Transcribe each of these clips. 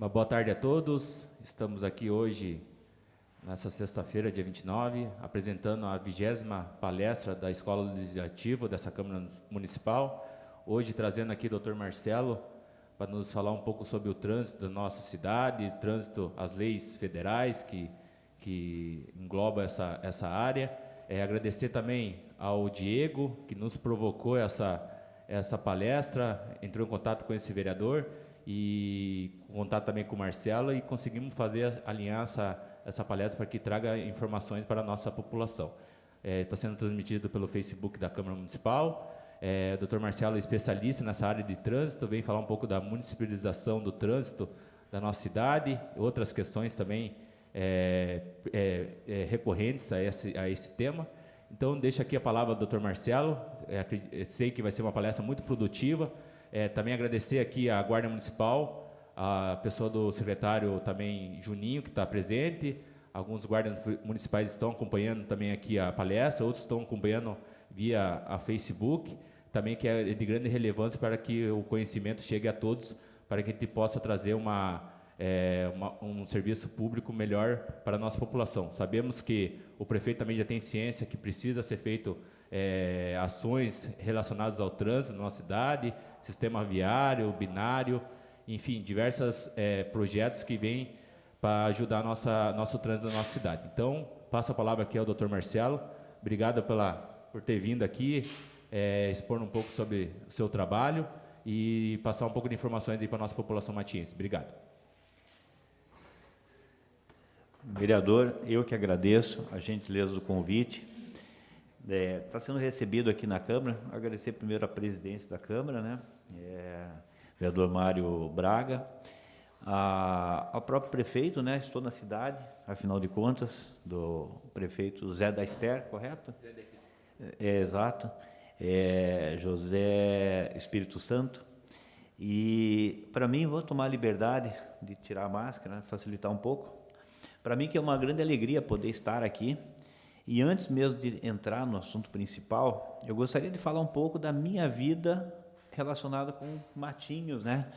Uma boa tarde a todos. Estamos aqui hoje, nessa sexta-feira, dia 29, apresentando a 20ª palestra da Escola Legislativa dessa Câmara Municipal. Hoje trazendo aqui o Dr. Marcelo para nos falar um pouco sobre o trânsito da nossa cidade, trânsito, as leis federais que engloba essa área. Agradecer também ao Diego, que nos provocou essa palestra, entrou em contato com esse vereador e contato também com o Marcelo, e conseguimos alinhar essa palestra para que traga informações para a nossa população. Está sendo transmitido pelo Facebook da Câmara Municipal. O Dr. Marcelo é especialista nessa área de trânsito, vem falar um pouco da municipalização do trânsito da nossa cidade, outras questões também recorrentes a esse tema. Então, deixo aqui a palavra do Dr. Marcelo. Sei que vai ser uma palestra muito produtiva. Também agradecer aqui à Guarda Municipal, a pessoa do secretário também Juninho, que está presente. Alguns guardas municipais estão acompanhando também aqui a palestra, outros estão acompanhando via a Facebook, também que é de grande relevância para que o conhecimento chegue a todos, para que a gente possa trazer um serviço público melhor para a nossa população. Sabemos que o prefeito também já tem ciência que precisa ser feito ações relacionadas ao trânsito na nossa cidade, sistema viário, binário, enfim, diversos projetos que vêm para ajudar nosso trânsito na nossa cidade. Então, passo a palavra aqui ao Dr. Marcelo. Obrigado por ter vindo aqui, expor um pouco sobre o seu trabalho e passar um pouco de informações aí para a nossa população matiense. Obrigado. Vereador, eu que agradeço a gentileza do convite. Está sendo recebido aqui na Câmara. Agradecer primeiro a presidência da Câmara, né? Vereador Mário Braga, ao próprio prefeito, né? Estou na cidade, afinal de contas, do prefeito Zé da Ester, correto? Zé da exato. José Espírito Santo. E, para mim, vou tomar a liberdade de tirar a máscara, né? Facilitar um pouco. Para mim que é uma grande alegria poder estar aqui. E antes mesmo de entrar no assunto principal, eu gostaria de falar um pouco da minha vida relacionada com Matinhos, né?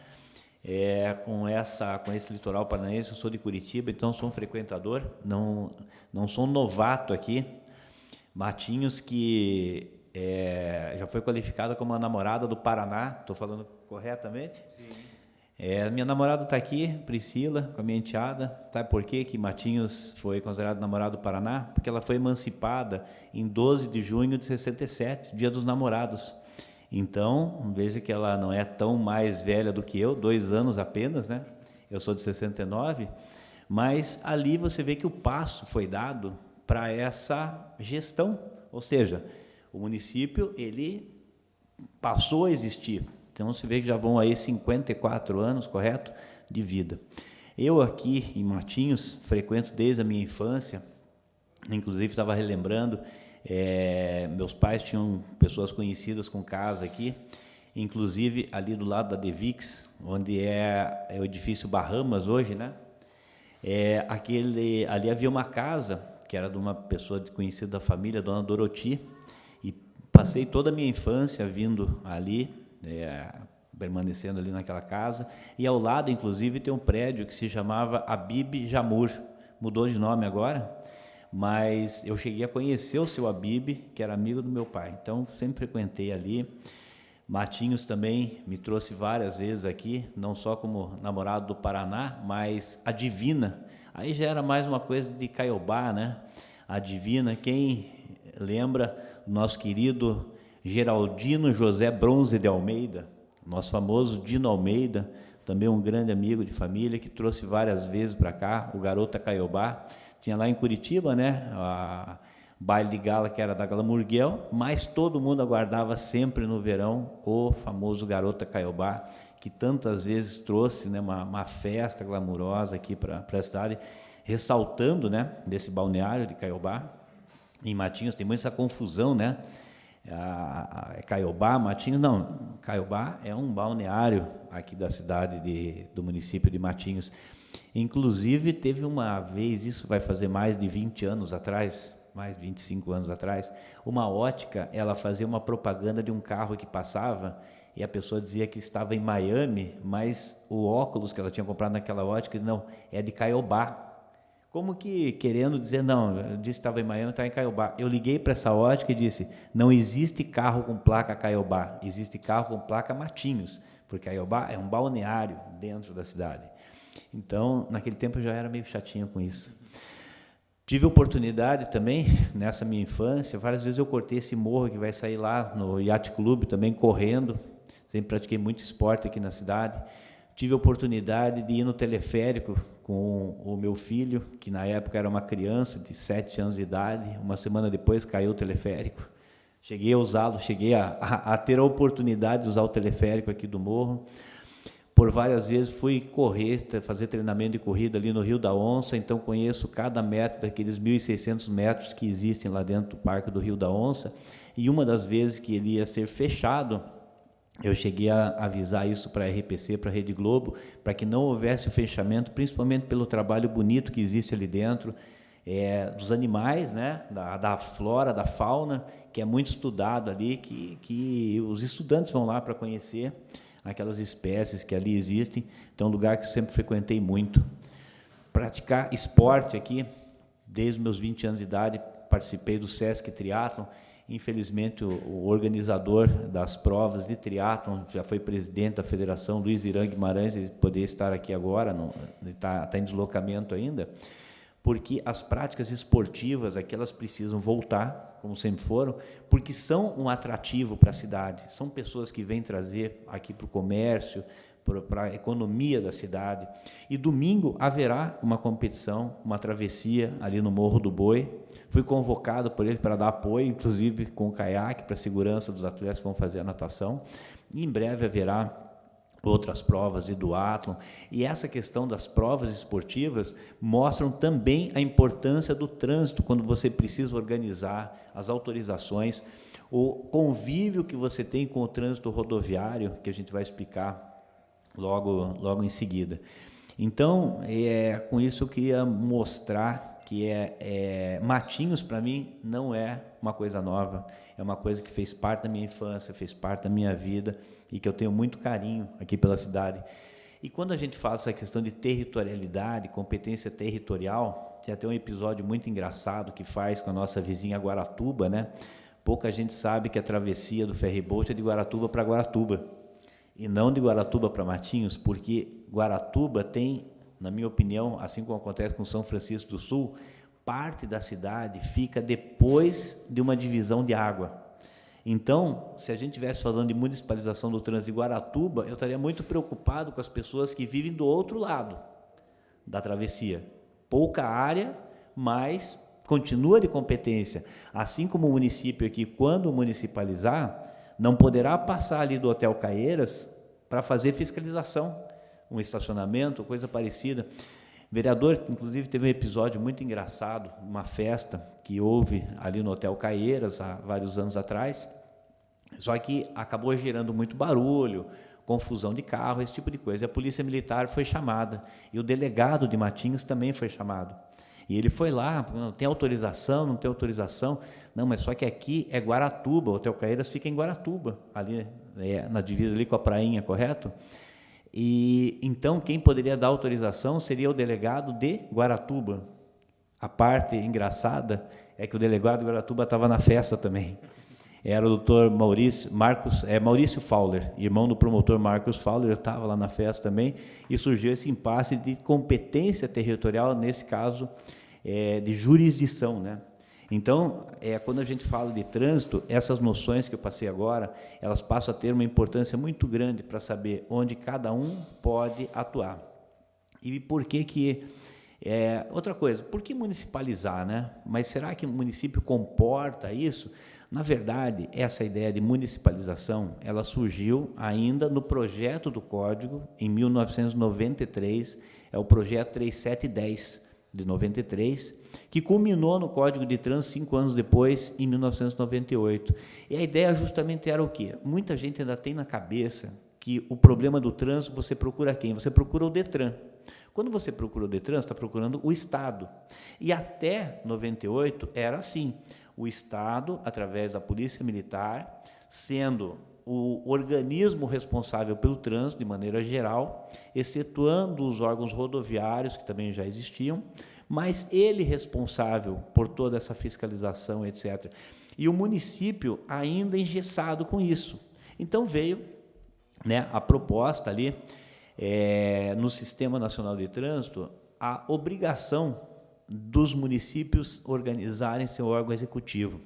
Com esse litoral paranaense. Eu sou de Curitiba, então sou um frequentador, não sou um novato aqui. Matinhos, que já foi qualificada como a namorada do Paraná, estou falando corretamente? Sim. Minha namorada está aqui, Priscila, com a minha enteada. Sabe por quê que Matinhos foi considerado namorado do Paraná? Porque ela foi emancipada em 12 de junho de 67, dia dos namorados. Então, veja que ela não é tão mais velha do que eu, 2 anos apenas, né? Eu sou de 69, mas ali você vê que o passo foi dado para essa gestão, ou seja, o município ele passou a existir. Então, você vê que já vão aí 54 anos, correto? De vida. Eu aqui em Matinhos frequento desde a minha infância, inclusive estava relembrando, meus pais tinham pessoas conhecidas com casa aqui, inclusive ali do lado da Devix, onde é o edifício Bahamas hoje, né? Ali havia uma casa que era de uma pessoa conhecida da família, Dona Doroti, e passei toda a minha infância vindo ali, permanecendo ali naquela casa, e ao lado, inclusive, tem um prédio que se chamava Habib Jamur, mudou de nome agora, mas eu cheguei a conhecer o seu Habib, que era amigo do meu pai, então sempre frequentei ali. Matinhos também me trouxe várias vezes aqui, não só como namorado do Paraná, mas a Divina, aí já era mais uma coisa de Caiobá, né? A Divina, quem lembra do nosso querido Geraldino José Bronze de Almeida, nosso famoso Dino Almeida, também um grande amigo de família, que trouxe várias vezes para cá, o Garota Caiobá. Tinha lá em Curitiba, né, a baile de gala que era da Glamurguel, mas todo mundo aguardava sempre no verão o famoso Garota Caiobá, que tantas vezes trouxe, né, uma festa glamurosa aqui para a cidade, ressaltando, né, desse balneário de Caiobá. Em Matinhos tem muito essa confusão, né? Caiobá, Matinhos, não, Caiobá é um balneário aqui da cidade do município de Matinhos. Inclusive, teve uma vez, isso vai fazer mais de 20 anos atrás, mais de 25 anos atrás, uma ótica, ela fazia uma propaganda de um carro que passava e a pessoa dizia que estava em Miami, mas o óculos que ela tinha comprado naquela ótica, não, é de Caiobá. Como que querendo dizer, não, eu disse que estava em Miami, estava em Caiobá. Eu liguei para essa ótica e disse, não existe carro com placa Caiobá, existe carro com placa Matinhos, porque Caiobá é um balneário dentro da cidade. Então, naquele tempo eu já era meio chatinho com isso. Tive oportunidade também, nessa minha infância, várias vezes eu cortei esse morro que vai sair lá no Yacht Club, também correndo, sempre pratiquei muito esporte aqui na cidade. Tive a oportunidade de ir no teleférico com o meu filho, que na época era uma criança de 7 anos de idade. Uma semana depois caiu o teleférico. Cheguei a usá-lo, cheguei a ter a oportunidade de usar o teleférico aqui do morro. Por várias vezes fui correr, fazer treinamento de corrida ali no Rio da Onça, então conheço cada metro daqueles 1.600 metros que existem lá dentro do Parque do Rio da Onça. E uma das vezes que ele ia ser fechado, eu cheguei a avisar isso para a RPC, para a Rede Globo, para que não houvesse o fechamento, principalmente pelo trabalho bonito que existe ali dentro, dos animais, né, da flora, da fauna, que é muito estudado ali, que os estudantes vão lá para conhecer aquelas espécies que ali existem. Então, é um lugar que eu sempre frequentei muito. Praticar esporte aqui, desde os meus 20 anos de idade, participei do Sesc Triathlon. Infelizmente, o organizador das provas de triatlon já foi presidente da federação, Luiz Irã Guimarães, ele poderia estar aqui agora, está em deslocamento ainda, porque as práticas esportivas aqui elas precisam voltar, como sempre foram, porque são um atrativo para a cidade, são pessoas que vêm trazer aqui para o comércio, para a economia da cidade. E domingo haverá uma competição, uma travessia ali no Morro do Boi. Fui convocado por ele para dar apoio, inclusive com o caiaque, para a segurança dos atletas que vão fazer a natação. E em breve haverá outras provas de duatlon. E essa questão das provas esportivas mostram também a importância do trânsito, quando você precisa organizar as autorizações, o convívio que você tem com o trânsito rodoviário, que a gente vai explicar logo em seguida. Então, com isso eu queria mostrar que Matinhos, para mim, não é uma coisa nova, é uma coisa que fez parte da minha infância, fez parte da minha vida e que eu tenho muito carinho aqui pela cidade. E quando a gente fala essa questão de territorialidade, competência territorial, tem até um episódio muito engraçado que faz com a nossa vizinha Guaratuba, né? Pouca gente sabe que a travessia do ferryboat é de Guaratuba para Guaratuba, e não de Guaratuba para Matinhos, porque Guaratuba tem, na minha opinião, assim como acontece com São Francisco do Sul, parte da cidade fica depois de uma divisão de água. Então, se a gente estivesse falando de municipalização do trânsito de Guaratuba, eu estaria muito preocupado com as pessoas que vivem do outro lado da travessia. Pouca área, mas continua de competência. Assim como o município aqui, quando municipalizar, não poderá passar ali do Hotel Caieiras para fazer fiscalização, um estacionamento, coisa parecida. O vereador, inclusive, teve um episódio muito engraçado, uma festa que houve ali no Hotel Caieiras, há vários anos atrás, só que acabou gerando muito barulho, confusão de carro, esse tipo de coisa. A Polícia Militar foi chamada, e o delegado de Matinhos também foi chamado. E ele foi lá, não tem autorização, não tem autorização. Não, mas só que aqui é Guaratuba, o Hotel Caieiras fica em Guaratuba, ali na divisa ali com a prainha, correto? E então quem poderia dar autorização seria o delegado de Guaratuba. A parte engraçada é que o delegado de Guaratuba estava na festa também. Era o doutor Maurício Fowler, irmão do promotor Marcos Fowler, eu estava lá na festa também, e surgiu esse impasse de competência territorial, nesse caso, de jurisdição, né? Então, quando a gente fala de trânsito, essas noções que eu passei agora, elas passam a ter uma importância muito grande para saber onde cada um pode atuar. E por que outra coisa, por que municipalizar, né? Mas será que o município comporta isso? Na verdade, essa ideia de municipalização, ela surgiu ainda no projeto do Código, em 1993, é o projeto 3710, de 93, que culminou no Código de Trânsito 5 anos depois, em 1998. E a ideia justamente era o quê? Muita gente ainda tem na cabeça que o problema do trânsito, você procura quem? Você procura o Detran. Quando você procura o Detran, você está procurando o Estado. E até 98 era assim, o Estado, através da Polícia Militar, sendo o organismo responsável pelo trânsito, de maneira geral, excetuando os órgãos rodoviários, que também já existiam, mas ele responsável por toda essa fiscalização, etc. E o município ainda engessado com isso. Então veio, né, a proposta ali, no Sistema Nacional de Trânsito, a obrigação dos municípios organizarem seu órgão executivo.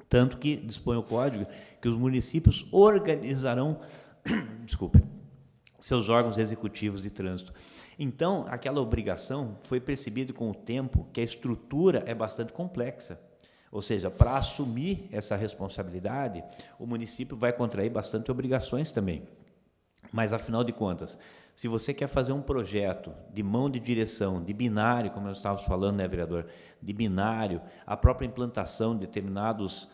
Tanto que dispõe o código que os municípios organizarão, desculpe, seus órgãos executivos de trânsito. Então, aquela obrigação foi percebido com o tempo que a estrutura é bastante complexa. Ou seja, para assumir essa responsabilidade, o município vai contrair bastante obrigações também. Mas, afinal de contas, se você quer fazer um projeto de mão de direção, de binário, como nós estávamos falando, né, vereador? De binário, a própria implantação de determinados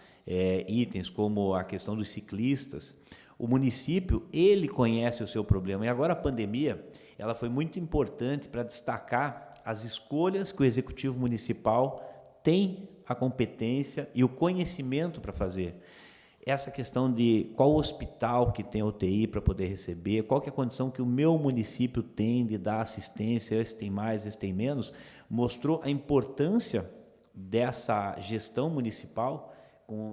itens, como a questão dos ciclistas, o município, ele conhece o seu problema. E agora a pandemia, ela foi muito importante para destacar as escolhas que o Executivo Municipal tem a competência e o conhecimento para fazer. Essa questão de qual hospital que tem UTI para poder receber, qual que é a condição que o meu município tem de dar assistência, esse tem mais, esse tem menos, mostrou a importância dessa gestão municipal,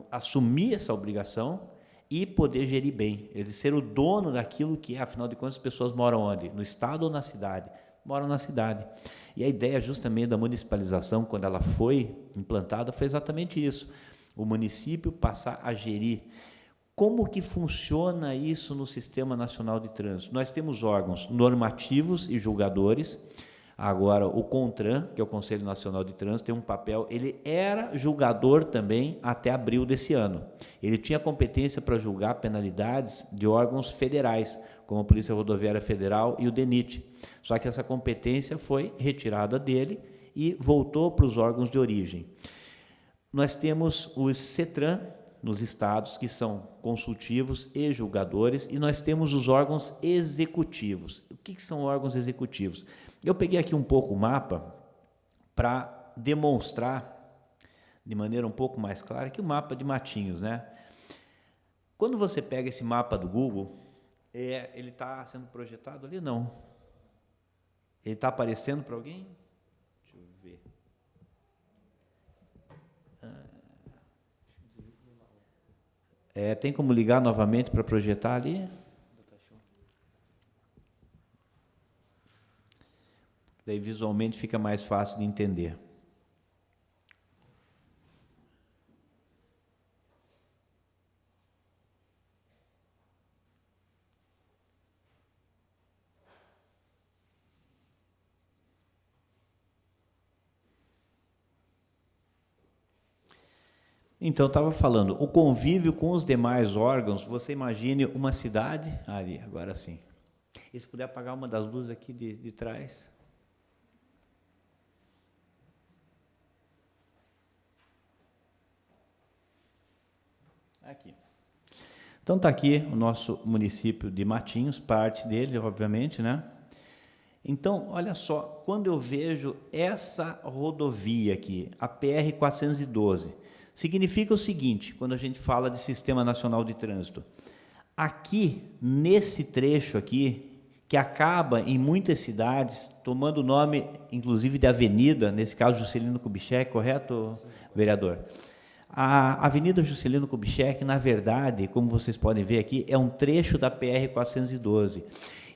assumir essa obrigação e poder gerir bem, ele ser o dono daquilo que é, afinal de contas, as pessoas moram onde? No estado ou na cidade? Moram na cidade. E a ideia justamente da municipalização, quando ela foi implantada, foi exatamente isso. O município passar a gerir. Como que funciona isso no Sistema Nacional de Trânsito? Nós temos órgãos normativos e julgadores. Agora, o CONTRAN, que é o Conselho Nacional de Trânsito, tem um papel, ele era julgador também até abril desse ano. Ele tinha competência para julgar penalidades de órgãos federais, como a Polícia Rodoviária Federal e o DENIT. Só que essa competência foi retirada dele e voltou para os órgãos de origem. Nós temos os CETRAN nos estados, que são consultivos e julgadores, e nós temos os órgãos executivos. O que são órgãos executivos? Eu peguei aqui um pouco o mapa para demonstrar de maneira um pouco mais clara que o mapa de Matinhos, né? Quando você pega esse mapa do Google, ele está sendo projetado ali? Não. Ele está aparecendo para alguém? Deixa eu ver. Tem como ligar novamente para projetar ali? Daí visualmente fica mais fácil de entender. Então, eu estava falando, o convívio com os demais órgãos, você imagine uma cidade, ali, agora sim. E se puder apagar uma das luzes aqui de trás. Aqui. Então, está aqui o nosso município de Matinhos, parte dele, obviamente, né? Então, olha só, quando eu vejo essa rodovia aqui, a PR-412, significa o seguinte, quando a gente fala de Sistema Nacional de Trânsito, aqui, nesse trecho aqui, que acaba em muitas cidades, tomando o nome, inclusive, de avenida, nesse caso, Juscelino Kubitschek, correto, sim, vereador? A Avenida Juscelino Kubitschek, na verdade, como vocês podem ver aqui, é um trecho da PR-412.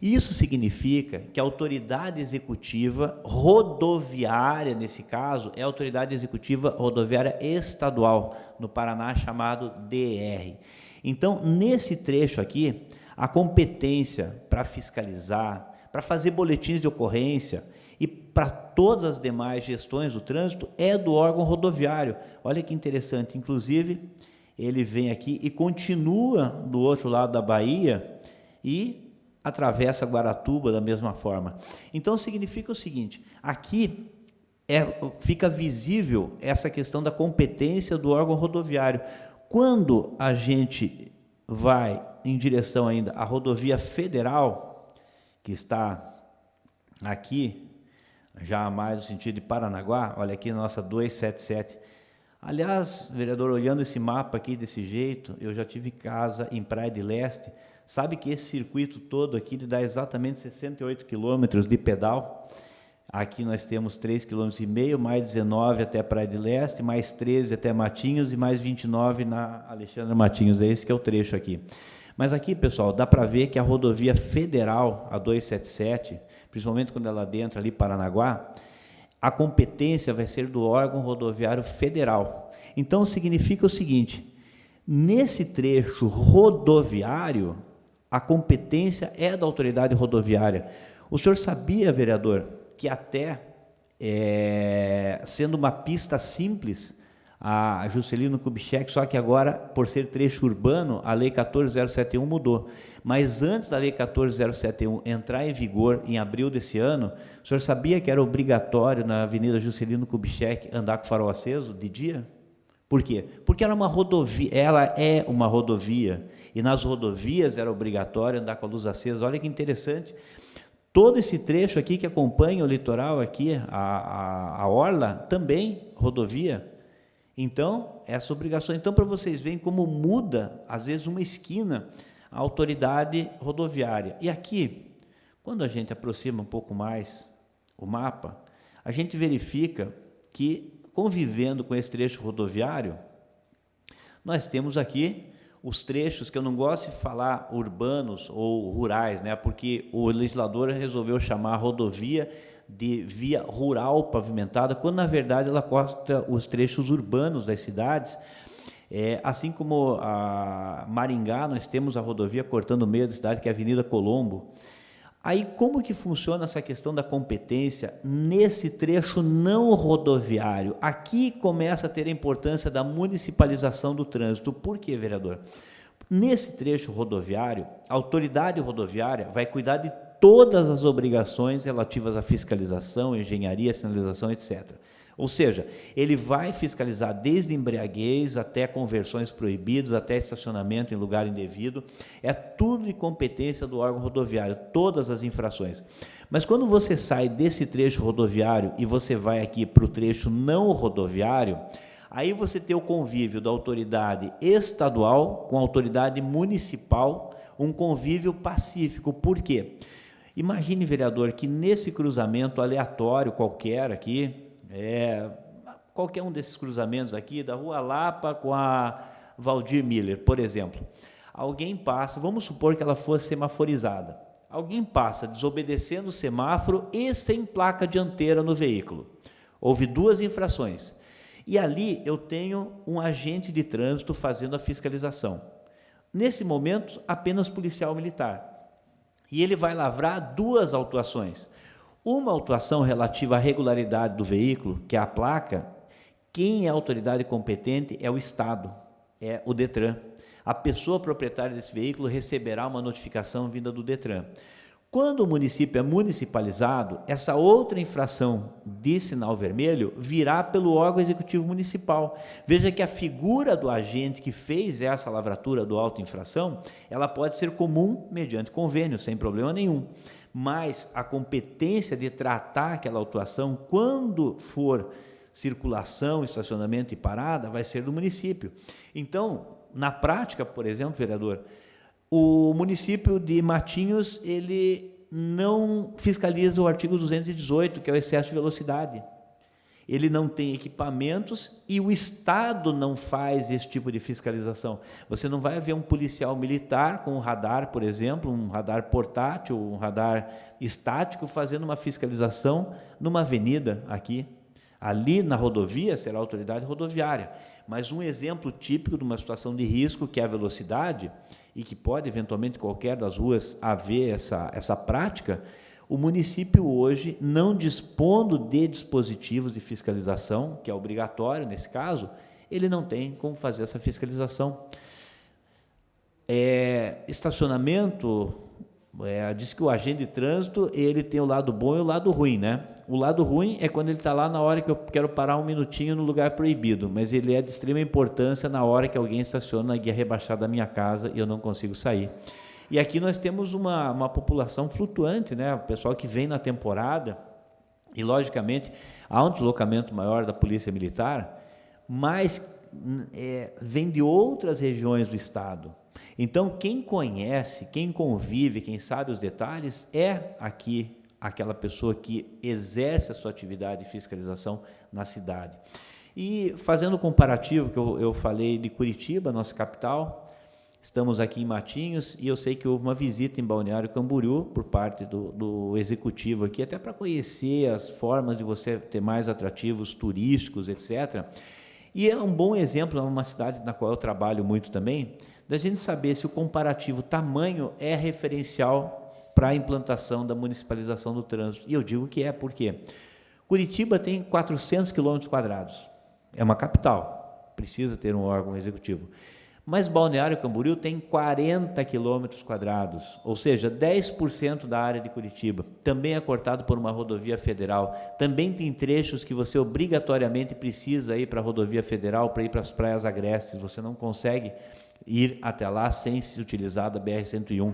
Isso significa que a autoridade executiva rodoviária, nesse caso, é a autoridade executiva rodoviária estadual, no Paraná, chamado DR. Então, nesse trecho aqui, a competência para fiscalizar, para fazer boletins de ocorrência e para todas as demais gestões do trânsito é do órgão rodoviário. Olha que interessante, inclusive, ele vem aqui e continua do outro lado da Bahia e atravessa Guaratuba da mesma forma. Então, significa o seguinte, aqui fica visível essa questão da competência do órgão rodoviário. Quando a gente vai em direção ainda à rodovia federal, que está aqui, já mais no sentido de Paranaguá, olha aqui a nossa 277, Aliás, vereador, olhando esse mapa aqui desse jeito, eu já tive casa em Praia de Leste, sabe que esse circuito todo aqui ele dá exatamente 68 quilômetros de pedal. Aqui nós temos 3,5 km, mais 19 até Praia de Leste, mais 13 até Matinhos e mais 29 na Alexandre Matinhos, é esse que é o trecho aqui. Mas aqui, pessoal, dá para ver que a rodovia federal, a 277, principalmente quando ela adentra ali Paranaguá, a competência vai ser do órgão rodoviário federal. Então, significa o seguinte, nesse trecho rodoviário, a competência é da autoridade rodoviária. O senhor sabia, vereador, que até, sendo uma pista simples, a Juscelino Kubitschek, só que agora, por ser trecho urbano, a Lei 14.071 mudou. Mas antes da Lei 14.071 entrar em vigor, em abril desse ano, o senhor sabia que era obrigatório na Avenida Juscelino Kubitschek andar com farol aceso de dia? Por quê? Porque era uma rodovia, ela é uma rodovia, e nas rodovias era obrigatório andar com a luz acesa. Olha que interessante. Todo esse trecho aqui que acompanha o litoral aqui, a orla, também rodovia. Então, essa obrigação. Então, para vocês verem como muda, às vezes, uma esquina, a autoridade rodoviária. E aqui, quando a gente aproxima um pouco mais o mapa, a gente verifica que, convivendo com esse trecho rodoviário, nós temos aqui os trechos que eu não gosto de falar urbanos ou rurais, né? Porque o legislador resolveu chamar a rodovia de via rural pavimentada, quando na verdade ela corta os trechos urbanos das cidades, assim como a Maringá, nós temos a rodovia cortando o meio da cidade, que é a Avenida Colombo. Aí como que funciona essa questão da competência nesse trecho não rodoviário? Aqui começa a ter a importância da municipalização do trânsito. Por quê, vereador? Nesse trecho rodoviário, a autoridade rodoviária vai cuidar de todas as obrigações relativas à fiscalização, engenharia, sinalização, etc. Ou seja, ele vai fiscalizar desde embriaguez até conversões proibidas, até estacionamento em lugar indevido. É tudo de competência do órgão rodoviário, todas as infrações. Mas quando você sai desse trecho rodoviário e você vai aqui para o trecho não rodoviário, aí você tem o convívio da autoridade estadual com a autoridade municipal, um convívio pacífico. Por quê? Imagine, vereador, que nesse cruzamento aleatório qualquer aqui, qualquer um desses cruzamentos aqui, da Rua Lapa com a Valdir Miller, por exemplo, alguém passa, vamos supor que ela fosse semaforizada, alguém passa desobedecendo o semáforo e sem placa dianteira no veículo. Houve duas infrações. E ali eu tenho um agente de trânsito fazendo a fiscalização. Nesse momento, apenas policial militar. E ele vai lavrar duas autuações. Uma autuação relativa à regularidade do veículo, que é a placa, quem é a autoridade competente é o Estado, é o DETRAN. A pessoa proprietária desse veículo receberá uma notificação vinda do DETRAN. Quando o município é municipalizado, essa outra infração de sinal vermelho virá pelo órgão executivo municipal. Veja que a figura do agente que fez essa lavratura do auto-infração, ela pode ser comum mediante convênio, sem problema nenhum. Mas a competência de tratar aquela autuação, quando for circulação, estacionamento e parada, vai ser do município. Então, na prática, por exemplo, vereador, o município de Matinhos, ele não fiscaliza o artigo 218, que é o excesso de velocidade. Ele não tem equipamentos e o Estado não faz esse tipo de fiscalização. Você não vai ver um policial militar com um radar, por exemplo, um radar portátil, um radar estático, fazendo uma fiscalização numa avenida aqui. Ali na rodovia será a autoridade rodoviária. Mas um exemplo típico de uma situação de risco, que é a velocidade, e que pode, eventualmente, qualquer das ruas haver essa prática, o município hoje, não dispondo de dispositivos de fiscalização, que é obrigatório nesse caso, ele não tem como fazer essa fiscalização. Estacionamento, diz que o agente de trânsito, ele tem o lado bom e o lado ruim, né? O lado ruim é quando ele está lá na hora que eu quero parar um minutinho no lugar proibido, mas ele é de extrema importância na hora que alguém estaciona na guia rebaixada da minha casa e eu não consigo sair. E aqui nós temos uma população flutuante, né? O pessoal que vem na temporada, e logicamente há um deslocamento maior da polícia militar, mas vem de outras regiões do estado. Então, quem conhece, quem convive, quem sabe os detalhes, é aqui aquela pessoa que exerce a sua atividade de fiscalização na cidade. E fazendo o comparativo que eu falei de Curitiba, nossa capital, estamos aqui em Matinhos, e eu sei que houve uma visita em Balneário Camboriú por parte do executivo aqui, até para conhecer as formas de você ter mais atrativos turísticos, etc. E é um bom exemplo, é uma cidade na qual eu trabalho muito também, da gente saber se o comparativo tamanho é referencial para a implantação da municipalização do trânsito. E eu digo que é, por quê? Curitiba tem 400 km², é uma capital, precisa ter um órgão executivo. Mas Balneário Camboriú tem 40 km², ou seja, 10% da área de Curitiba. Também é cortado por uma rodovia federal. Também tem trechos que você obrigatoriamente precisa ir para a rodovia federal para ir para as praias agrestes. Você não consegue ir até lá sem se utilizar da BR-101.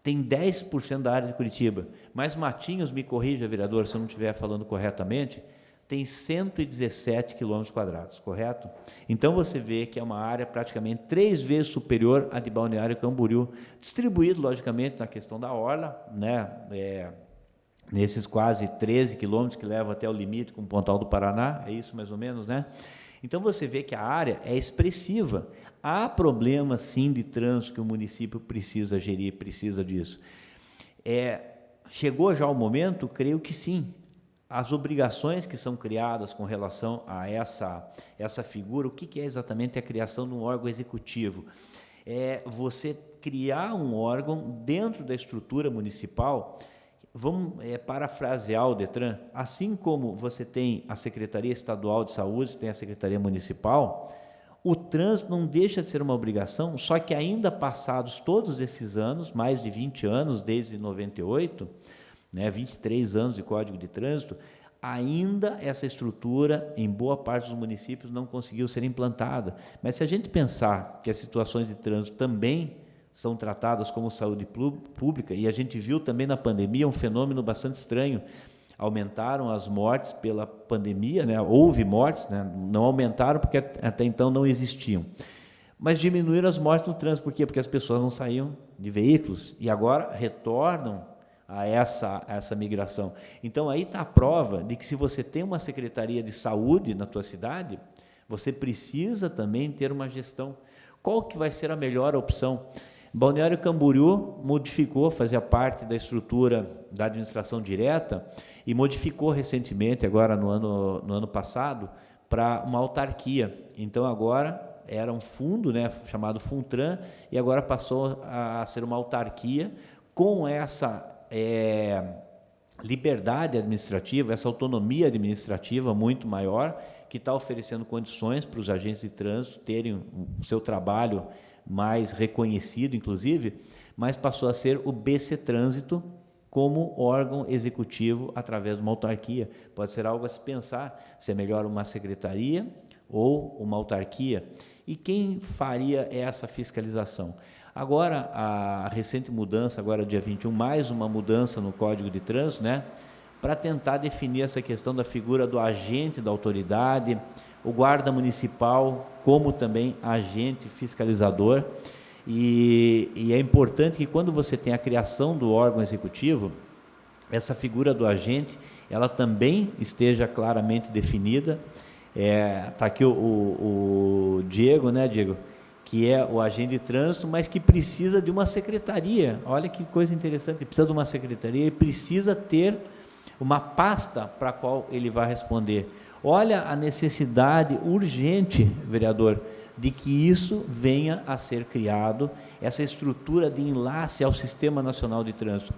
Tem 10% da área de Curitiba. Mas Matinhos, me corrija, vereador, se eu não estiver falando corretamente, tem 117 km², correto? Então, você vê que é uma área praticamente 3 vezes superior à de Balneário Camboriú, distribuído, logicamente, na questão da orla, né? Nesses quase 13 quilômetros que levam até o limite com o Pontal do Paraná, é isso mais ou menos, né? Então, você vê que a área é expressiva. Há problemas, sim, de trânsito que o município precisa gerir, precisa disso. Chegou já o momento? Creio que sim. As obrigações que são criadas com relação a essa figura, o que é exatamente a criação de um órgão executivo? É você criar um órgão dentro da estrutura municipal. Vamos parafrasear o DETRAN, assim como você tem a Secretaria Estadual de Saúde, tem a Secretaria Municipal, o trânsito não deixa de ser uma obrigação, só que ainda passados todos esses anos, mais de 20 anos, desde 98, 23 anos de Código de Trânsito, ainda essa estrutura, em boa parte dos municípios, não conseguiu ser implantada. Mas se a gente pensar que as situações de trânsito também são tratadas como saúde pública, e a gente viu também na pandemia um fenômeno bastante estranho, aumentaram as mortes pela pandemia, houve mortes, não aumentaram porque até então não existiam, mas diminuíram as mortes no trânsito. Por quê? Porque as pessoas não saíam de veículos e agora retornam a essa migração. Então, aí está a prova de que se você tem uma Secretaria de Saúde na tua cidade, você precisa também ter uma gestão. Qual que vai ser a melhor opção? Balneário Camboriú modificou, fazia parte da estrutura da administração direta e modificou recentemente, agora no ano passado, para uma autarquia. Então, agora era um fundo, chamado Funtran, e agora passou a ser uma autarquia com essa liberdade administrativa, essa autonomia administrativa muito maior, que está oferecendo condições para os agentes de trânsito terem o seu trabalho mais reconhecido, inclusive, mas passou a ser o BC Trânsito como órgão executivo através de uma autarquia. Pode ser algo a se pensar, se é melhor uma secretaria ou uma autarquia. E quem faria essa fiscalização? Agora, a recente mudança, agora dia 21, mais uma mudança no Código de Trânsito, para tentar definir essa questão da figura do agente da autoridade, o guarda municipal como também agente fiscalizador. E é importante que quando você tem a criação do órgão executivo, essa figura do agente, ela também esteja claramente definida. Está aqui o Diego, Diego? Que é o agente de trânsito, mas que precisa de uma secretaria. Olha que coisa interessante, precisa de uma secretaria e precisa ter uma pasta para a qual ele vai responder. Olha a necessidade urgente, vereador, de que isso venha a ser criado, essa estrutura de enlace ao Sistema Nacional de Trânsito.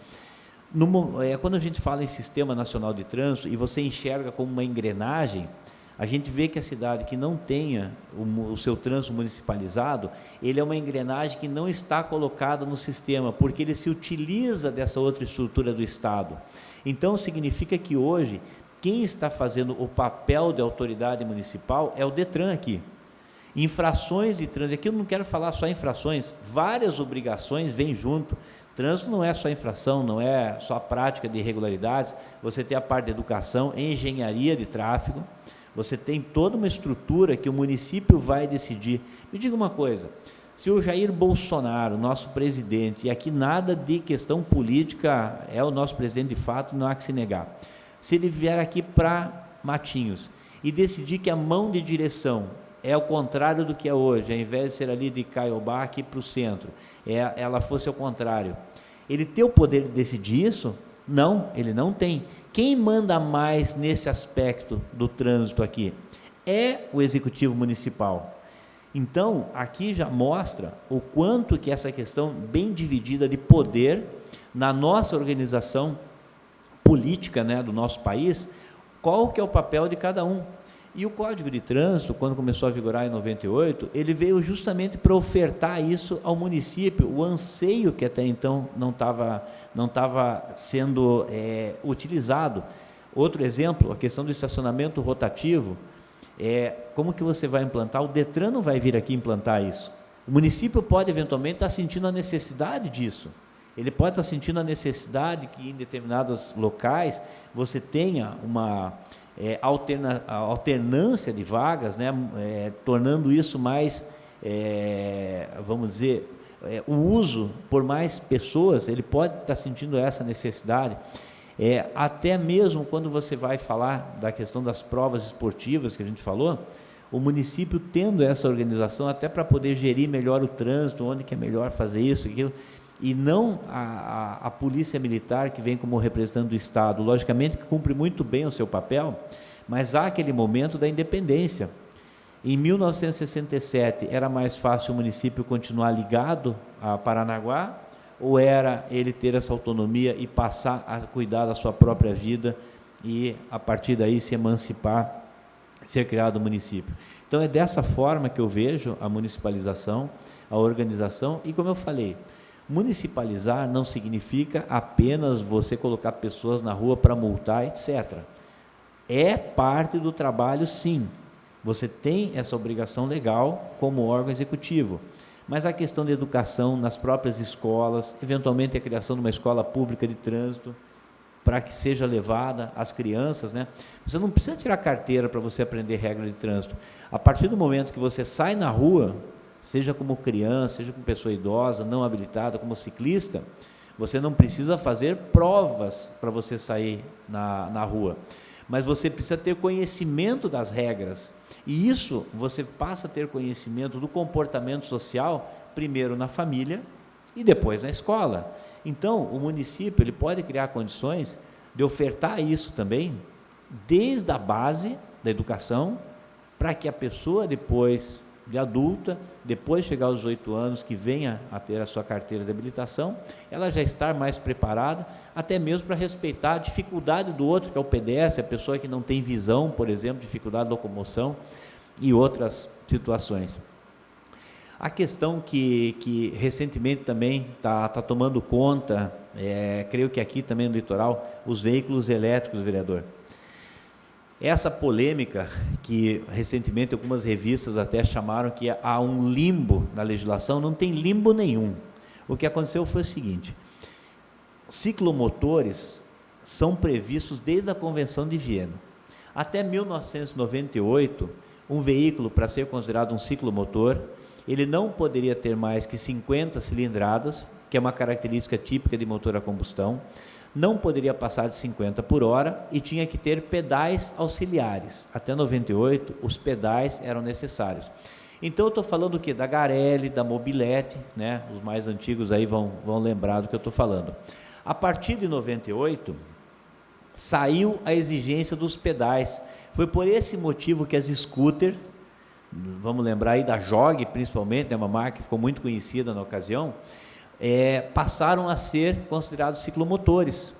Quando a gente fala em Sistema Nacional de Trânsito e você enxerga como uma engrenagem, a gente vê que a cidade que não tenha o seu trânsito municipalizado, ele é uma engrenagem que não está colocada no sistema, porque ele se utiliza dessa outra estrutura do Estado. Então, significa que hoje, quem está fazendo o papel de autoridade municipal é o DETRAN aqui. Infrações de trânsito, aqui eu não quero falar só infrações, várias obrigações vêm junto. Trânsito não é só infração, não é só a prática de irregularidades, você tem a parte de educação, engenharia de tráfego, Você tem toda uma estrutura que o município vai decidir. Me diga uma coisa, se o Jair Bolsonaro, nosso presidente, e aqui nada de questão política, é o nosso presidente de fato, não há que se negar, se ele vier aqui para Matinhos e decidir que a mão de direção é o contrário do que é hoje, ao invés de ser ali de Caiobá aqui para o centro, ela fosse ao contrário, ele tem o poder de decidir isso? Não, ele não tem. Quem manda mais nesse aspecto do trânsito aqui? É o Executivo Municipal. Então, aqui já mostra o quanto que essa questão bem dividida de poder na nossa organização política, né, do nosso país, qual que é o papel de cada um. E o Código de Trânsito, quando começou a vigorar em 98, ele veio justamente para ofertar isso ao município, o anseio que até então não estava sendo utilizado. Outro exemplo, a questão do estacionamento rotativo, como que você vai implantar? O Detran não vai vir aqui implantar isso. O município pode eventualmente estar sentindo a necessidade disso. Ele pode estar sentindo a necessidade que em determinados locais você tenha uma alternância de vagas, né, tornando isso mais, vamos dizer, o uso por mais pessoas, ele pode estar sentindo essa necessidade. Até mesmo quando você vai falar da questão das provas esportivas que a gente falou, o município tendo essa organização até para poder gerir melhor o trânsito, onde que é melhor fazer isso, aquilo, e não a polícia militar que vem como representante do Estado, logicamente que cumpre muito bem o seu papel, mas há aquele momento da independência. Em 1967 era mais fácil o município continuar ligado a Paranaguá, ou era ele ter essa autonomia e passar a cuidar da sua própria vida e a partir daí se emancipar, ser criado o município? Então é dessa forma que eu vejo a municipalização, a organização, e como eu falei, municipalizar não significa apenas você colocar pessoas na rua para multar, etc. É parte do trabalho, sim. Você tem essa obrigação legal como órgão executivo. Mas a questão da educação nas próprias escolas, eventualmente a criação de uma escola pública de trânsito, para que seja levada às crianças, né? Você não precisa tirar carteira para você aprender regra de trânsito. A partir do momento que você sai na rua, seja como criança, seja como pessoa idosa, não habilitada, como ciclista, você não precisa fazer provas para você sair na rua, mas você precisa ter conhecimento das regras, e isso você passa a ter conhecimento do comportamento social, primeiro na família e depois na escola. Então, o município ele pode criar condições de ofertar isso também, desde a base da educação, para que a pessoa depois de adulta, depois de chegar aos 18 anos, que venha a ter a sua carteira de habilitação, ela já estar mais preparada, até mesmo para respeitar a dificuldade do outro, que é o pedestre, a pessoa que não tem visão, por exemplo, dificuldade de locomoção e outras situações. A questão que recentemente também está tomando conta, creio que aqui também no litoral, os veículos elétricos, vereador. Essa polêmica que recentemente algumas revistas até chamaram que há um limbo na legislação, não tem limbo nenhum. O que aconteceu foi o seguinte: ciclomotores são previstos desde a Convenção de Viena. Até 1998, um veículo, para ser considerado um ciclomotor, ele não poderia ter mais que 50 cilindradas, que é uma característica típica de motor a combustão, não poderia passar de 50 por hora e tinha que ter pedais auxiliares. Até 98, os pedais eram necessários. Então, eu estou falando o quê? Da Garelli, da Mobilete, né? Os mais antigos aí vão lembrar do que eu estou falando. A partir de 98, saiu a exigência dos pedais. Foi por esse motivo que as scooter, vamos lembrar aí da Jog, principalmente, né? Uma marca que ficou muito conhecida na ocasião, passaram a ser considerados ciclomotores.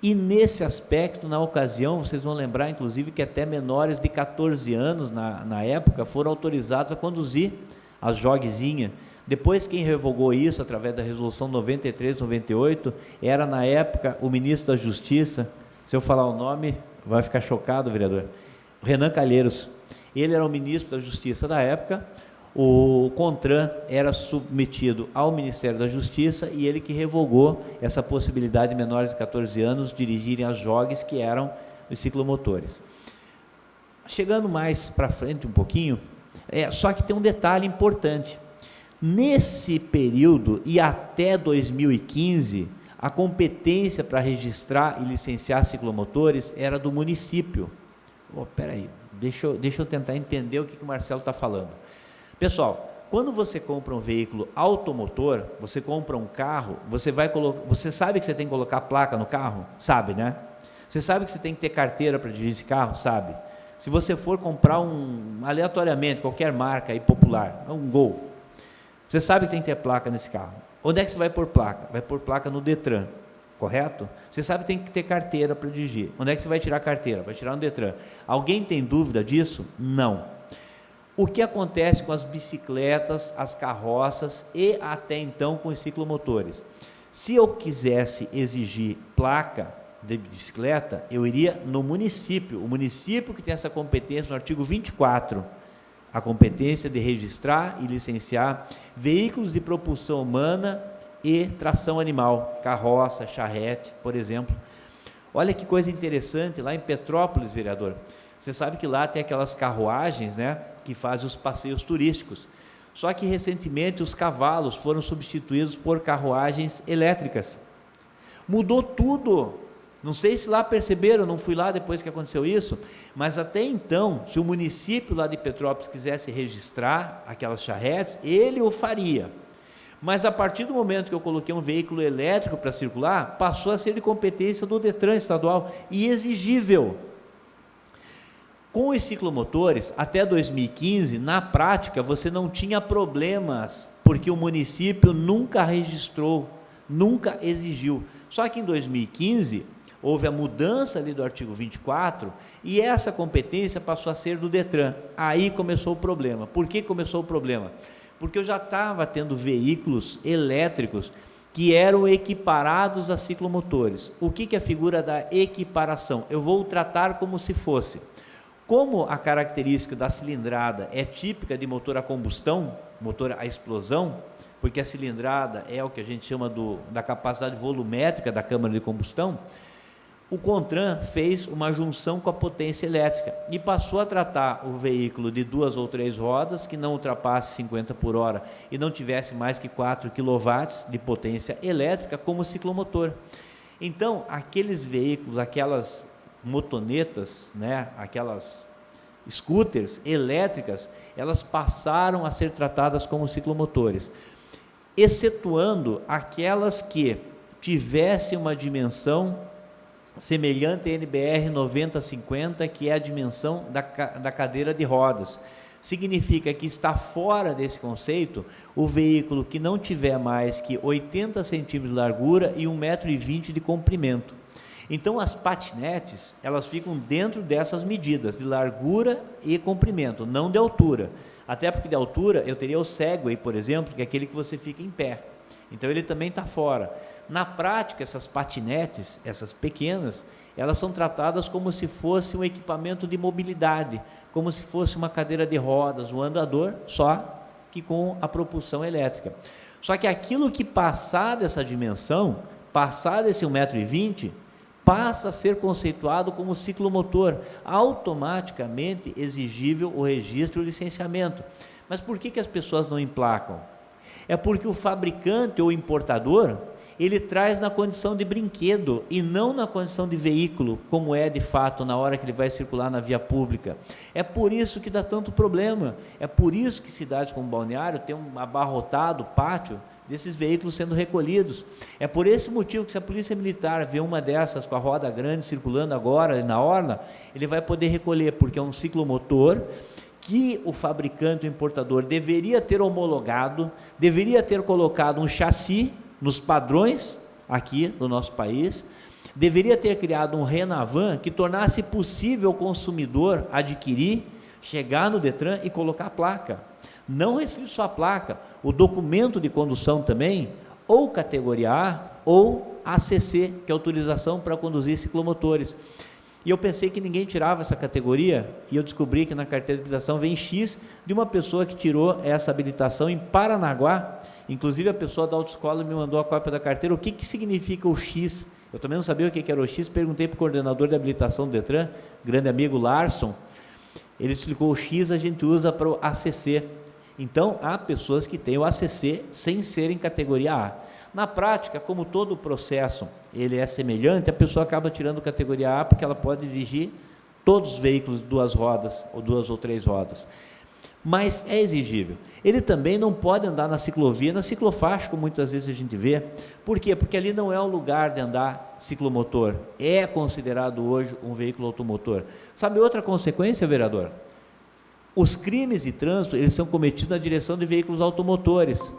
E nesse aspecto, na ocasião, vocês vão lembrar, inclusive, que até menores de 14 anos, na época, foram autorizados a conduzir as Jogzinha. Depois, quem revogou isso, através da resolução 93/98, era, na época, o ministro da Justiça. Se eu falar o nome, vai ficar chocado, vereador. Renan Calheiros. Ele era o ministro da Justiça da época. O CONTRAN era submetido ao Ministério da Justiça e ele que revogou essa possibilidade de menores de 14 anos dirigirem as Jogs, que eram os ciclomotores. chegando mais para frente um pouquinho, só que tem um detalhe importante. Nesse período e até 2015, a competência para registrar e licenciar ciclomotores era do município. Espera aí, deixa eu tentar entender o que o Marcelo está falando. Pessoal, quando você compra um veículo automotor, você compra um carro, você sabe que você tem que colocar placa no carro? Sabe, né? Você sabe que você tem que ter carteira para dirigir esse carro? Sabe. Se você for comprar aleatoriamente, qualquer marca aí popular, um Gol, você sabe que tem que ter placa nesse carro. Onde é que você vai pôr placa? Vai pôr placa no Detran, correto? Você sabe que tem que ter carteira para dirigir. Onde é que você vai tirar a carteira? Vai tirar no Detran. Alguém tem dúvida disso? Não. O que acontece com as bicicletas, as carroças e até então com os ciclomotores? Se eu quisesse exigir placa de bicicleta, eu iria no município, o município que tem essa competência no artigo 24, a competência de registrar e licenciar veículos de propulsão humana e tração animal, carroça, charrete, por exemplo. Olha que coisa interessante, lá em Petrópolis, vereador, você sabe que lá tem aquelas carruagens, né, que fazem os passeios turísticos, só que recentemente os cavalos foram substituídos por carruagens elétricas, mudou tudo. Não sei se lá perceberam, não fui lá depois que aconteceu isso, mas até então, se o município lá de Petrópolis quisesse registrar aquelas charretes, ele o faria. Mas a partir do momento que eu coloquei um veículo elétrico para circular, passou a ser de competência do Detran estadual e exigível. Com os ciclomotores, até 2015, na prática, você não tinha problemas, porque o município nunca registrou, nunca exigiu. Só que em 2015, houve a mudança ali do artigo 24 e essa competência passou a ser do Detran. Aí começou o problema. Por que começou o problema? Porque eu já estava tendo veículos elétricos que eram equiparados a ciclomotores. O que é a figura da equiparação? Eu vou tratar como se fosse. Como a característica da cilindrada é típica de motor a combustão, motor a explosão, porque a cilindrada é o que a gente chama da capacidade volumétrica da câmara de combustão, o CONTRAN fez uma junção com a potência elétrica e passou a tratar o veículo de 2 ou 3 rodas que não ultrapasse 50 por hora e não tivesse mais que 4 kW de potência elétrica como ciclomotor. Então, aqueles veículos, aquelas motonetas, né, aquelas scooters elétricas, elas passaram a ser tratadas como ciclomotores, excetuando aquelas que tivessem uma dimensão semelhante à NBR 9050, que é a dimensão da cadeira de rodas. Significa que está fora desse conceito o veículo que não tiver mais que 80 centímetros de largura e 1,20 m de comprimento. Então, as patinetes, elas ficam dentro dessas medidas de largura e comprimento, não de altura. Até porque de altura eu teria o Segway, por exemplo, que é aquele que você fica em pé. Então, ele também está fora. Na prática, essas patinetes, essas pequenas, elas são tratadas como se fosse um equipamento de mobilidade, como se fosse uma cadeira de rodas, um andador, só que com a propulsão elétrica. Só que aquilo que passar dessa dimensão, passar desse 1,20 m, passa a ser conceituado como ciclomotor, automaticamente exigível o registro e o licenciamento. Mas por que as pessoas não emplacam? É porque o fabricante ou importador, ele traz na condição de brinquedo e não na condição de veículo, como é de fato na hora que ele vai circular na via pública. É por isso que dá tanto problema, é por isso que cidades como Balneário tem um abarrotado pátio desses veículos sendo recolhidos. É por esse motivo que, se a polícia militar vê uma dessas com a roda grande circulando agora na orla, ele vai poder recolher, porque é um ciclomotor que o fabricante, o importador, deveria ter homologado, deveria ter colocado um chassi nos padrões aqui do nosso país, deveria ter criado um Renavan que tornasse possível o consumidor adquirir, chegar no Detran e colocar a placa. Não restrito só a placa, o documento de condução também, ou categoria A, ou ACC, que é autorização para conduzir ciclomotores. E eu pensei que ninguém tirava essa categoria, e eu descobri que na carteira de habilitação vem X de uma pessoa que tirou essa habilitação em Paranaguá. Inclusive a pessoa da autoescola me mandou a cópia da carteira. O que significa o X? Eu também não sabia o que era o X, perguntei para o coordenador de habilitação do Detran, grande amigo Larson, Ele explicou o X a gente usa para o ACC. Então, há pessoas que têm o ACC sem serem categoria A. Na prática, como todo o processo ele é semelhante, a pessoa acaba tirando categoria A porque ela pode dirigir todos os veículos de 2 rodas, ou 2 ou 3 rodas. Mas é exigível. Ele também não pode andar na ciclovia, na ciclofaixa, como muitas vezes a gente vê. Por quê? Porque ali não é o lugar de andar ciclomotor. É considerado hoje um veículo automotor. Sabe outra consequência, vereador? Os crimes de trânsito, eles são cometidos na direção de veículos automotores.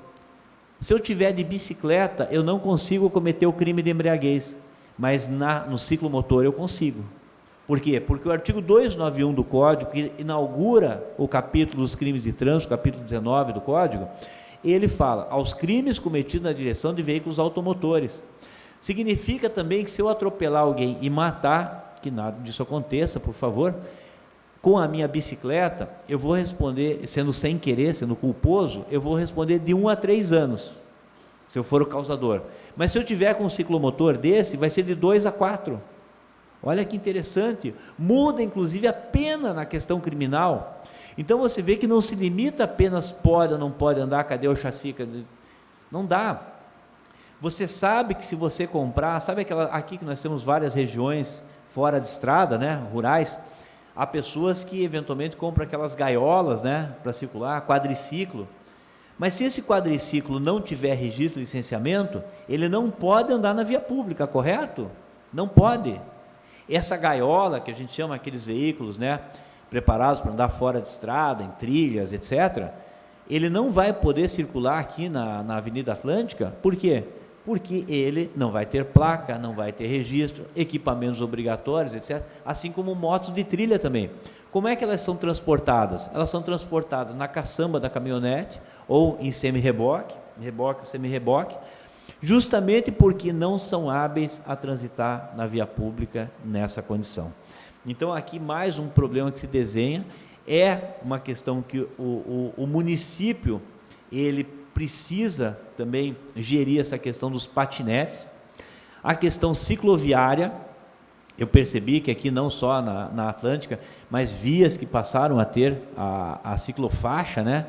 Se eu tiver de bicicleta, eu não consigo cometer o crime de embriaguez, mas no ciclomotor eu consigo. Por quê? Porque o artigo 291 do Código, que inaugura o capítulo dos crimes de trânsito, capítulo 19 do Código, ele fala aos crimes cometidos na direção de veículos automotores. Significa também que se eu atropelar alguém e matar, que nada disso aconteça, por favor, com a minha bicicleta, eu vou responder, sendo sem querer, sendo culposo, eu vou responder de 1 a 3 anos, se eu for o causador. Mas se eu tiver com um ciclomotor desse, vai ser de 2 a 4. Olha que interessante, muda inclusive a pena na questão criminal. Então você vê que não se limita apenas pode ou não pode andar, cadê o chassi, não dá. Você sabe que se você comprar, sabe aqui que nós temos várias regiões fora de estrada, né, rurais, há pessoas que eventualmente compram aquelas gaiolas, né, para circular, quadriciclo, mas se esse quadriciclo não tiver registro de licenciamento, ele não pode andar na via pública, correto? Não pode. Essa gaiola, que a gente chama aqueles veículos, né, preparados para andar fora de estrada, em trilhas, etc., ele não vai poder circular aqui na Avenida Atlântica. Por quê? Porque ele não vai ter placa, não vai ter registro, equipamentos obrigatórios, etc., assim como motos de trilha também. Como é que elas são transportadas? Elas são transportadas na caçamba da caminhonete, ou em semi-reboque, reboque ou semi-reboque, justamente porque não são hábeis a transitar na via pública nessa condição. Então, aqui mais um problema que se desenha, é uma questão que o município, ele precisa também gerir essa questão dos patinetes, a questão cicloviária. Eu percebi que aqui não só na Atlântica, mas vias que passaram a ter a ciclofaixa, né?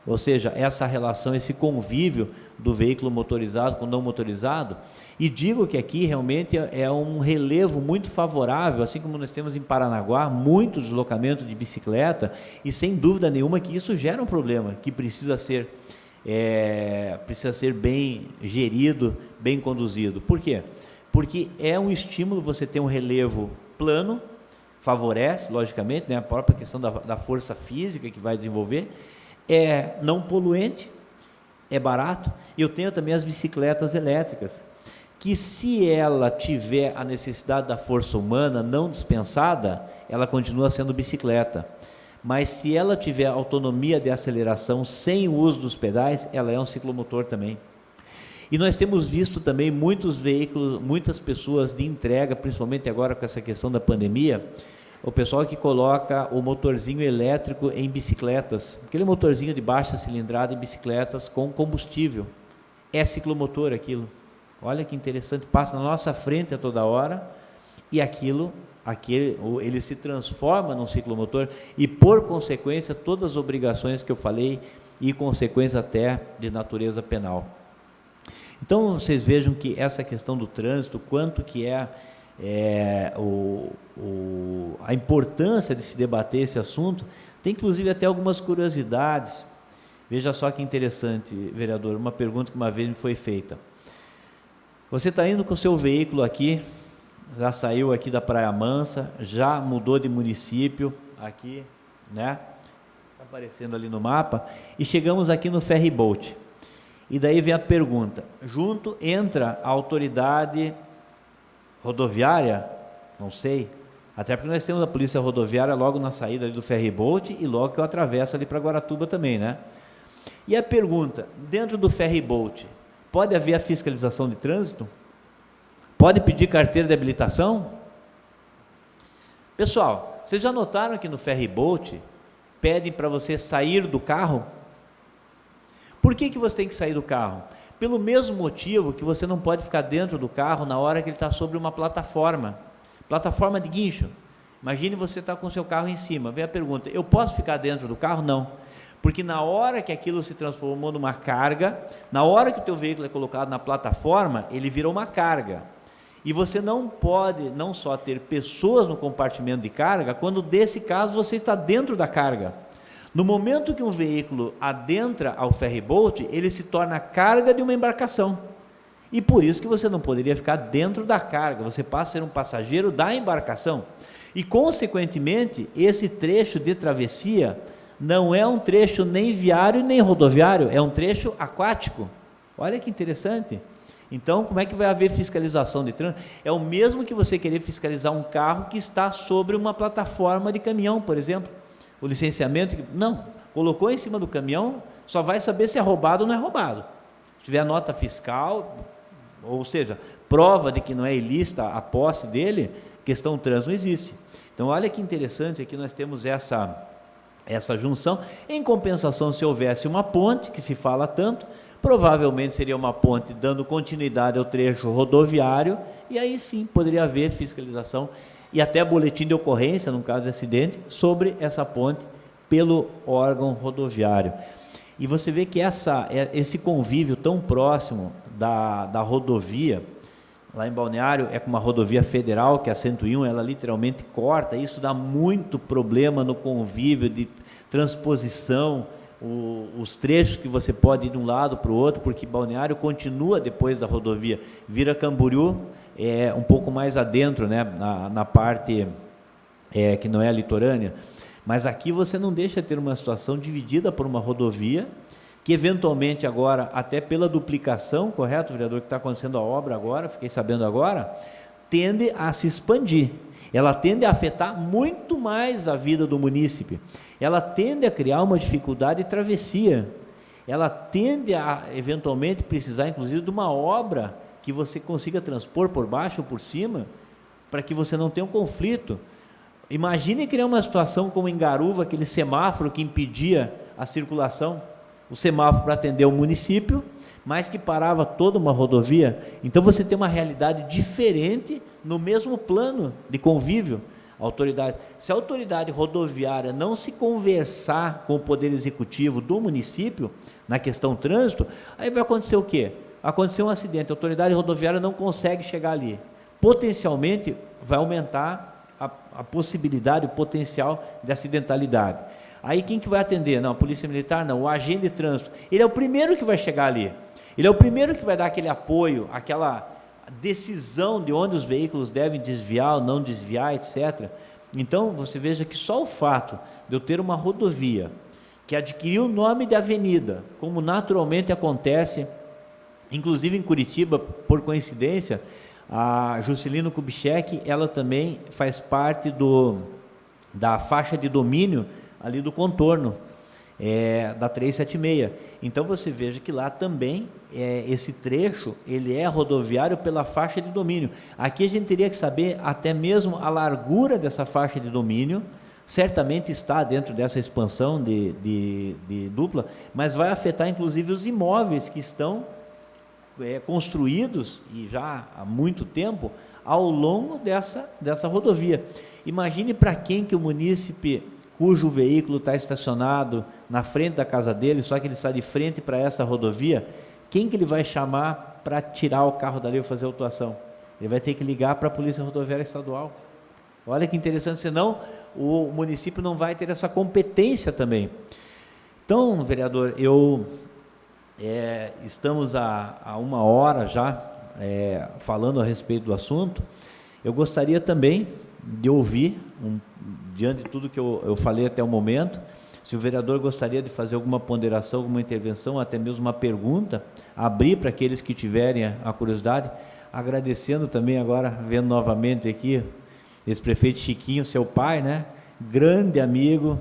Ou seja, essa relação, esse convívio do veículo motorizado com não motorizado, e digo que aqui realmente é um relevo muito favorável, assim como nós temos em Paranaguá, muito deslocamento de bicicleta, e sem dúvida nenhuma que isso gera um problema, que precisa ser bem gerido, bem conduzido. Por quê? Porque é um estímulo você ter um relevo plano, favorece, logicamente, né, a própria questão da força física que vai desenvolver, é não poluente, é barato. E eu tenho também as bicicletas elétricas, que se ela tiver a necessidade da força humana não dispensada, ela continua sendo bicicleta. Mas se ela tiver autonomia de aceleração sem o uso dos pedais, ela é um ciclomotor também. E nós temos visto também muitos veículos, muitas pessoas de entrega, principalmente agora com essa questão da pandemia, o pessoal que coloca o motorzinho elétrico em bicicletas, aquele motorzinho de baixa cilindrada em bicicletas com combustível, é ciclomotor aquilo. Olha que interessante, passa na nossa frente a toda hora, e ele se transforma num ciclomotor, e por consequência, todas as obrigações que eu falei, e consequência até de natureza penal. Então, vocês vejam que essa questão do trânsito, quanto que a importância de se debater esse assunto, tem inclusive até algumas curiosidades. Veja só que interessante, vereador, uma pergunta que uma vez me foi feita. Você está indo com o seu veículo aqui, já saiu aqui da Praia Mansa, já mudou de município, aqui, né? Está aparecendo ali no mapa, e chegamos aqui no ferry boat. E daí vem a pergunta, junto entra a autoridade rodoviária? Não sei, até porque nós temos a polícia rodoviária logo na saída ali do ferry boat, e logo que eu atravesso ali para Guaratuba também, né? E a pergunta, dentro do ferry boat, pode haver a fiscalização de trânsito? Pode pedir carteira de habilitação? Pessoal, vocês já notaram que no ferry boat pedem para você sair do carro? Por que você tem que sair do carro? Pelo mesmo motivo que você não pode ficar dentro do carro na hora que ele está sobre uma plataforma de guincho. Imagine você estar com o seu carro em cima, vem a pergunta, eu posso ficar dentro do carro? Não, porque na hora que aquilo se transformou numa carga, na hora que o teu veículo é colocado na plataforma, ele virou uma carga, e você não pode não só ter pessoas no compartimento de carga, quando desse caso você está dentro da carga. No momento que um veículo adentra ao ferryboat, ele se torna carga de uma embarcação, e por isso que você não poderia ficar dentro da carga, você passa a ser um passageiro da embarcação, e consequentemente, esse trecho de travessia não é um trecho nem viário nem rodoviário, é um trecho aquático. Olha que interessante. Então, como é que vai haver fiscalização de trânsito? É o mesmo que você querer fiscalizar um carro que está sobre uma plataforma de caminhão, por exemplo. O licenciamento, não, colocou em cima do caminhão, só vai saber se é roubado ou não é roubado. Se tiver nota fiscal, ou seja, prova de que não é ilícita a posse dele, questão trans não existe. Então, olha que interessante, aqui nós temos essa junção. Em compensação, se houvesse uma ponte, que se fala tanto, provavelmente seria uma ponte dando continuidade ao trecho rodoviário, e aí sim, poderia haver fiscalização e até boletim de ocorrência, no caso de acidente, sobre essa ponte pelo órgão rodoviário. E você vê que esse convívio tão próximo da rodovia, lá em Balneário, é com uma rodovia federal, que é a 101, ela literalmente corta, isso dá muito problema no convívio de transposição, os trechos que você pode ir de um lado para o outro, porque Balneário continua depois da rodovia, vira Camboriú, um pouco mais adentro, né, na parte que não é a litorânea, mas aqui você não deixa de ter uma situação dividida por uma rodovia, que eventualmente agora, até pela duplicação, correto, vereador, que está acontecendo a obra agora, fiquei sabendo agora, tende a se expandir, ela tende a afetar muito mais a vida do munícipe, ela tende a criar uma dificuldade de travessia, ela tende a, eventualmente, precisar, inclusive, de uma obra que você consiga transpor por baixo ou por cima, para que você não tenha um conflito. Imagine criar uma situação como em Garuva, aquele semáforo que impedia a circulação, o semáforo para atender o município, mas que parava toda uma rodovia. Então você tem uma realidade diferente no mesmo plano de convívio. Se a autoridade rodoviária não se conversar com o poder executivo do município na questão trânsito, aí vai acontecer o quê? Vai acontecer um acidente, a autoridade rodoviária não consegue chegar ali, potencialmente vai aumentar a possibilidade, o potencial de acidentalidade. Aí quem que vai atender? Não, a polícia militar não, o agente de trânsito, ele é o primeiro que vai chegar ali, ele é o primeiro que vai dar aquele apoio, aquela decisão de onde os veículos devem desviar ou não desviar, etc. Então, você veja que só o fato de eu ter uma rodovia que adquiriu o nome de avenida, como naturalmente acontece, inclusive em Curitiba, por coincidência, a Juscelino Kubitschek, ela também faz parte da faixa de domínio ali do contorno, da 376. Então você veja que lá também esse trecho ele é rodoviário pela faixa de domínio. Aqui a gente teria que saber até mesmo a largura dessa faixa de domínio, certamente está dentro dessa expansão de dupla, mas vai afetar inclusive os imóveis que estão construídos e já há muito tempo ao longo dessa rodovia. Imagine para quem que o munícipe cujo veículo está estacionado na frente da casa dele, só que ele está de frente para essa rodovia, quem que ele vai chamar para tirar o carro dali ou fazer a autuação? Ele vai ter que ligar para a Polícia Rodoviária Estadual. Olha que interessante, senão o município não vai ter essa competência também. Então, vereador, estamos há uma hora já falando a respeito do assunto. Eu gostaria também de ouvir, diante de tudo que eu falei até o momento, se o vereador gostaria de fazer alguma ponderação, alguma intervenção, até mesmo uma pergunta, abrir para aqueles que tiverem a curiosidade, agradecendo também agora, vendo novamente aqui, esse prefeito Chiquinho, seu pai, né? Grande amigo,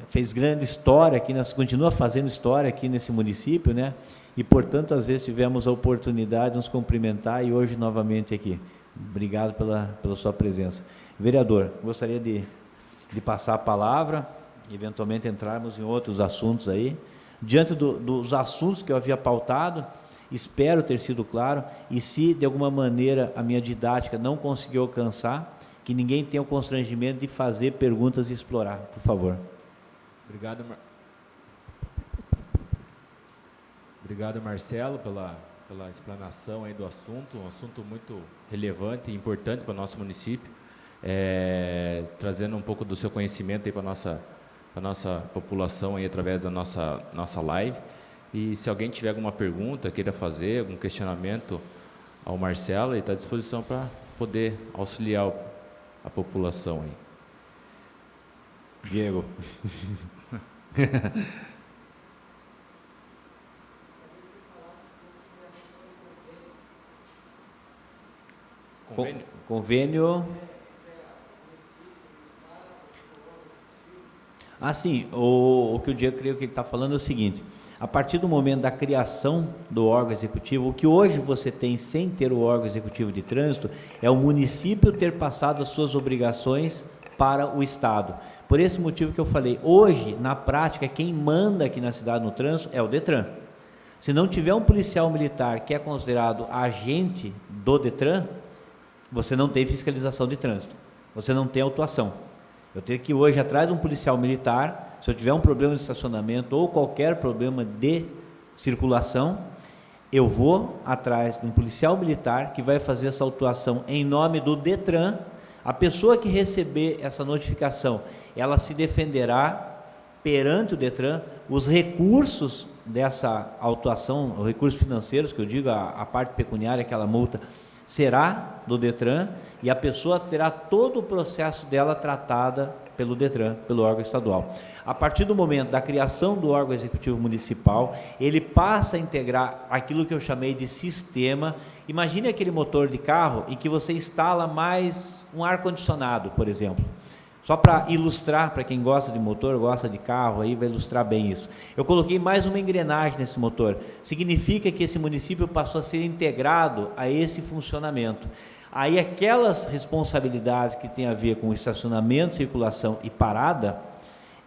fez grande história aqui, nós continua fazendo história aqui nesse município, né? E por tantas vezes tivemos a oportunidade de nos cumprimentar e hoje novamente aqui. Obrigado pela sua presença. Vereador, gostaria de passar a palavra, eventualmente entrarmos em outros assuntos aí. Diante dos assuntos que eu havia pautado, Espero ter sido claro, e se de alguma maneira a minha didática não conseguiu alcançar, que ninguém tenha o constrangimento de fazer perguntas e explorar, por favor. Obrigado, Marcelo, pela explanação aí do assunto, um assunto muito relevante e importante para o nosso município, trazendo um pouco do seu conhecimento aí para a nossa população aí através da nossa live. E se alguém tiver alguma pergunta, queira fazer, algum questionamento ao Marcelo, ele está à disposição para poder auxiliar a população aí. Diego. Convênio. Sim, o que o Diego, creio que ele está falando é o seguinte: a partir do momento da criação do órgão executivo, o que hoje você tem sem ter o órgão executivo de trânsito é o município ter passado as suas obrigações para o Estado. Por esse motivo que eu falei, hoje, na prática, quem manda aqui na cidade no trânsito é o Detran. Se não tiver um policial militar que é considerado agente do Detran, você não tem fiscalização de trânsito, você não tem autuação. Eu tenho que ir hoje atrás de um policial militar, se eu tiver um problema de estacionamento ou qualquer problema de circulação, eu vou atrás de um policial militar que vai fazer essa autuação em nome do Detran. A pessoa que receber essa notificação, ela se defenderá perante o Detran. Os recursos dessa autuação, os recursos financeiros, que eu digo, a parte pecuniária, aquela multa, será do Detran, e a pessoa terá todo o processo dela tratada pelo Detran, pelo órgão estadual. A partir do momento da criação do órgão executivo municipal, ele passa a integrar aquilo que eu chamei de sistema. Imagine aquele motor de carro em que você instala mais um ar-condicionado, por exemplo. Só para ilustrar, para quem gosta de motor, gosta de carro, aí vai ilustrar bem isso. Eu coloquei mais uma engrenagem nesse motor. Significa que esse município passou a ser integrado a esse funcionamento. Aí aquelas responsabilidades que tem a ver com estacionamento, circulação e parada,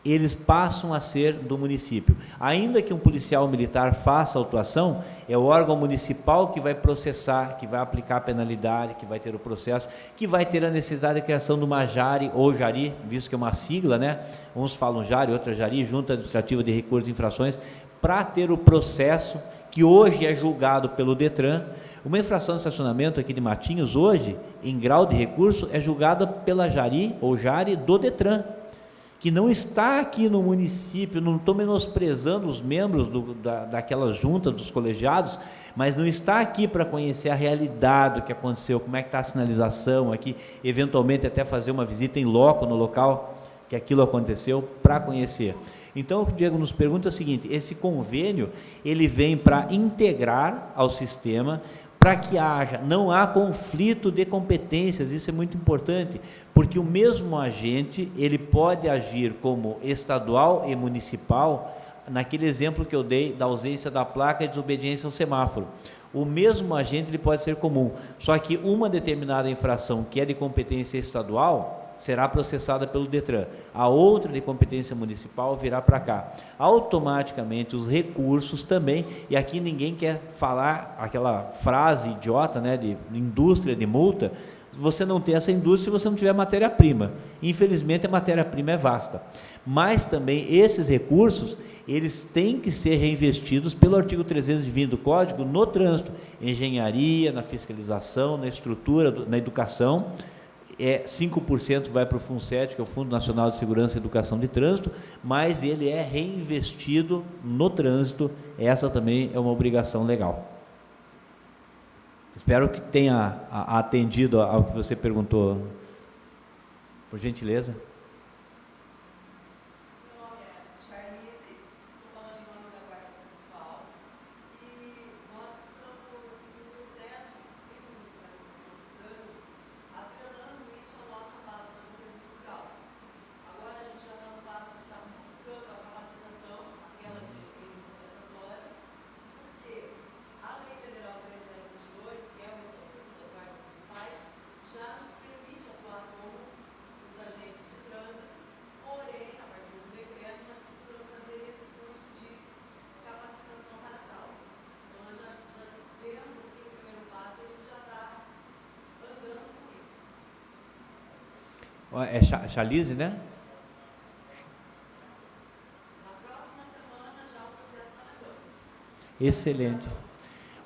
eles passam a ser do município. Ainda que um policial militar faça autuação, é o órgão municipal que vai processar, que vai aplicar a penalidade, que vai ter o processo, que vai ter a necessidade de criação de uma JARI ou JARI, visto que é uma sigla, né? Uns falam JARI, outra JARI, Junta Administrativa de Recursos e Infrações, para ter o processo que hoje é julgado pelo Detran. Uma infração de estacionamento aqui de Matinhos, hoje, em grau de recurso, é julgada pela JARI ou JARI do Detran, que não está aqui no município. Não estou menosprezando os membros daquela junta, dos colegiados, mas não está aqui para conhecer a realidade do que aconteceu, como é que está a sinalização aqui, eventualmente até fazer uma visita em loco no local que aquilo aconteceu, para conhecer. Então, o que o Diego nos pergunta é o seguinte: esse convênio, ele vem para integrar ao sistema, para que não há conflito de competências. Isso é muito importante, porque o mesmo agente, ele pode agir como estadual e municipal, naquele exemplo que eu dei da ausência da placa e desobediência ao semáforo. O mesmo agente, ele pode ser comum, só que uma determinada infração que é de competência estadual será processada pelo Detran, a outra de competência municipal virá para cá. Automaticamente os recursos também, e aqui ninguém quer falar aquela frase idiota, né, de indústria de multa. Você não tem essa indústria se você não tiver matéria-prima. Infelizmente a matéria-prima é vasta, mas também esses recursos, eles têm que ser reinvestidos pelo artigo 320 do Código no trânsito, engenharia, na fiscalização, na estrutura, na educação. 5% vai para o FUNSET, que é o Fundo Nacional de Segurança e Educação de Trânsito, mas ele é reinvestido no trânsito. Essa também é uma obrigação legal. Espero que tenha atendido ao que você perguntou. Por gentileza. É Chalice, né? Excelente.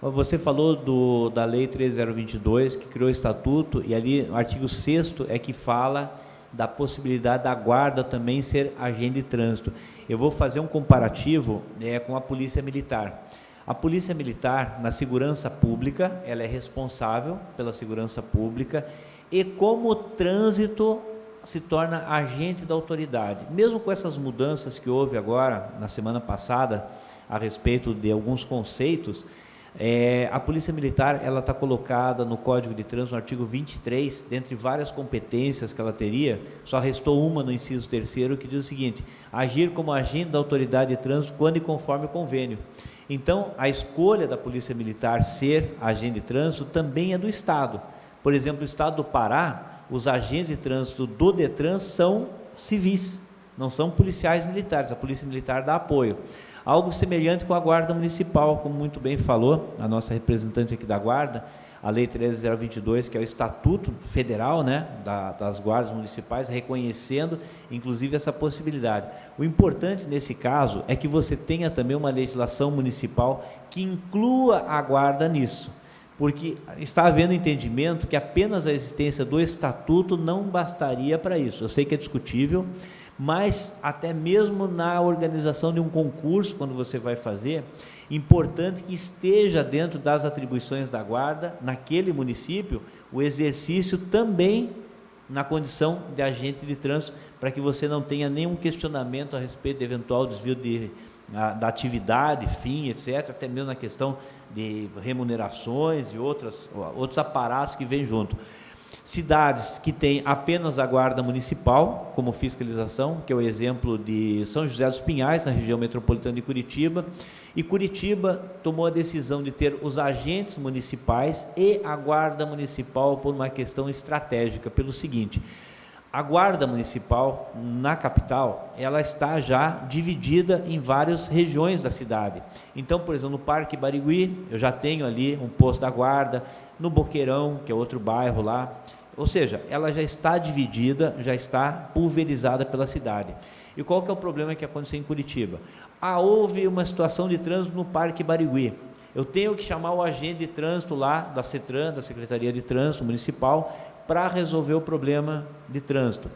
Você falou da Lei 13022, que criou o Estatuto, e ali o artigo 6º é que fala da possibilidade da guarda também ser agente de trânsito. Eu vou fazer um comparativo com a Polícia Militar. A Polícia Militar, na segurança pública, ela é responsável pela segurança pública, e como o trânsito se torna agente da autoridade. Mesmo com essas mudanças que houve agora, na semana passada, a respeito de alguns conceitos, a Polícia Militar ela está colocada no Código de Trânsito, no artigo 23, dentre várias competências que ela teria, só restou uma no inciso 3º, que diz o seguinte: agir como agente da autoridade de trânsito quando e conforme o convênio. Então, a escolha da Polícia Militar ser agente de trânsito também é do Estado. Por exemplo, o Estado do Pará, os agentes de trânsito do DETRAN são civis, não são policiais militares, a Polícia Militar dá apoio. Algo semelhante com a Guarda Municipal, como muito bem falou a nossa representante aqui da Guarda, a Lei 13022, que é o Estatuto Federal, né, das Guardas Municipais, reconhecendo, inclusive, essa possibilidade. O importante, nesse caso, é que você tenha também uma legislação municipal que inclua a Guarda nisso, porque está havendo entendimento que apenas a existência do Estatuto não bastaria para isso. Eu sei que é discutível, mas até mesmo na organização de um concurso, quando você vai fazer, importante que esteja dentro das atribuições da Guarda, naquele município, o exercício também na condição de agente de trânsito, para que você não tenha nenhum questionamento a respeito de eventual desvio da atividade, fim, etc., até mesmo na questão de remunerações e outros aparatos que vêm junto. Cidades que têm apenas a Guarda Municipal como fiscalização, que é o exemplo de São José dos Pinhais, na região metropolitana de Curitiba, e Curitiba tomou a decisão de ter os agentes municipais e a Guarda Municipal por uma questão estratégica, pelo seguinte: a Guarda Municipal, na capital, ela está já dividida em várias regiões da cidade. Então, por exemplo, no Parque Barigui, eu já tenho ali um posto da Guarda, no Boqueirão, que é outro bairro lá, ou seja, ela já está dividida, já está pulverizada pela cidade. E qual que é o problema que aconteceu em Curitiba? Houve uma situação de trânsito no Parque Barigui. Eu tenho que chamar o agente de trânsito lá da CETRAN, da Secretaria de Trânsito Municipal, para resolver o problema de trânsito.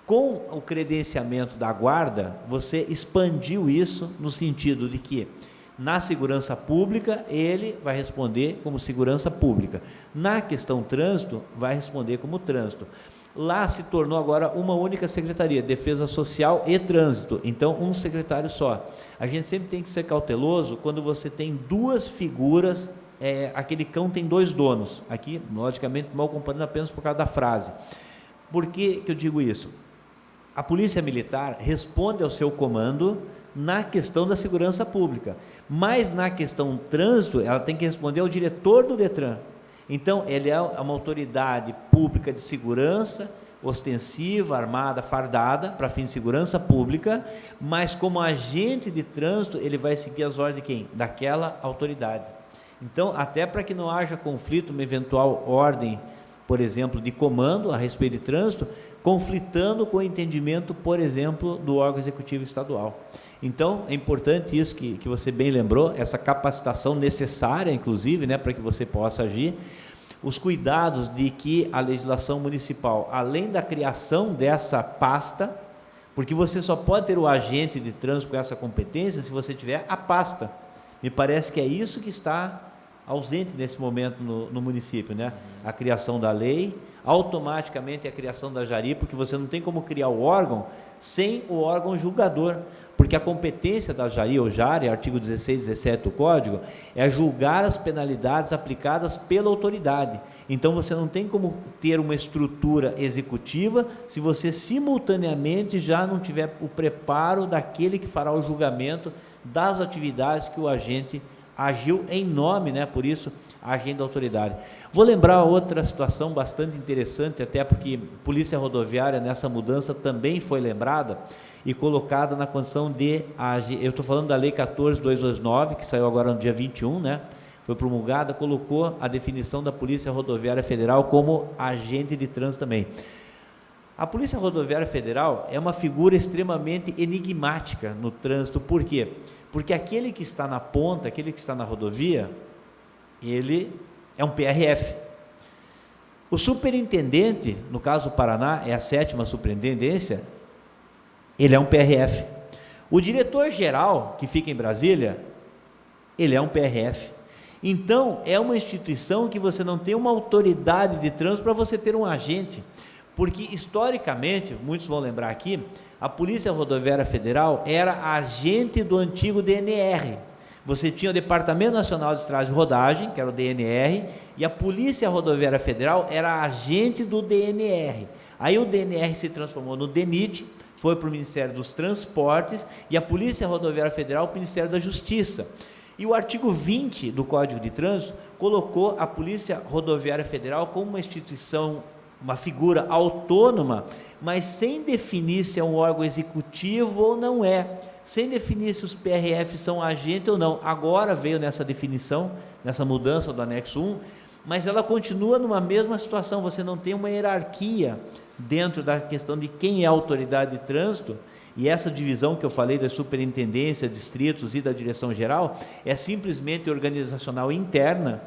Com o credenciamento da Guarda, você expandiu isso no sentido de que, na segurança pública, ele vai responder como segurança pública. Na questão trânsito, vai responder como trânsito. Lá se tornou agora uma única secretaria, Defesa Social e Trânsito, então um secretário só. A gente sempre tem que ser cauteloso quando você tem duas figuras, aquele cão tem dois donos. Aqui, logicamente, mal comparando apenas por causa da frase. Por que eu digo isso? A Polícia Militar responde ao seu comando na questão da segurança pública, mas na questão trânsito, ela tem que responder ao diretor do DETRAN. Então, ele é uma autoridade pública de segurança, ostensiva, armada, fardada, para fins de segurança pública, mas como agente de trânsito, ele vai seguir as ordens de quem? Daquela autoridade. Então, até para que não haja conflito, uma eventual ordem, por exemplo, de comando a respeito de trânsito, conflitando com o entendimento, por exemplo, do órgão executivo estadual. Então, é importante isso que você bem lembrou, essa capacitação necessária, inclusive, né, para que você possa agir, os cuidados de que a legislação municipal, além da criação dessa pasta, porque você só pode ter o agente de trânsito com essa competência se você tiver a pasta. Me parece que é isso que está ausente nesse momento no município, né? A criação da lei, automaticamente a criação da JARI, porque você não tem como criar o órgão sem o órgão julgador, porque a competência da JARI ou JARE, artigo 16 e 17 do Código, é julgar as penalidades aplicadas pela autoridade. Então, você não tem como ter uma estrutura executiva se você simultaneamente já não tiver o preparo daquele que fará o julgamento das atividades que o agente agiu em nome, né? Por isso, agente da autoridade. Vou lembrar outra situação bastante interessante, até porque Polícia Rodoviária, nessa mudança, também foi lembrada e colocada na condição de agir. Eu estou falando da Lei 14.229, que saiu agora no dia 21, né? Foi promulgada, colocou a definição da Polícia Rodoviária Federal como agente de trânsito também. A Polícia Rodoviária Federal é uma figura extremamente enigmática no trânsito. Por quê? Porque aquele que está na ponta, aquele que está na rodovia, ele é um PRF. O superintendente, no caso do Paraná, é a 7ª superintendência, ele é um PRF. O diretor-geral, que fica em Brasília, ele é um PRF. Então, é uma instituição que você não tem uma autoridade de trânsito para você ter um agente, porque, historicamente, muitos vão lembrar aqui, a Polícia Rodoviária Federal era agente do antigo DNR. Você tinha o Departamento Nacional de Estradas de Rodagem, que era o DNR, e a Polícia Rodoviária Federal era agente do DNR. Aí o DNR se transformou no DENIT, foi para o Ministério dos Transportes, e a Polícia Rodoviária Federal para o Ministério da Justiça. E o artigo 20 do Código de Trânsito colocou a Polícia Rodoviária Federal como uma instituição, uma figura autônoma, mas sem definir se é um órgão executivo ou não é, sem definir se os PRF são agente ou não. Agora veio nessa definição, nessa mudança do anexo 1, mas ela continua numa mesma situação, você não tem uma hierarquia dentro da questão de quem é a autoridade de trânsito, e essa divisão que eu falei da superintendência, distritos e da direção geral, é simplesmente organizacional interna,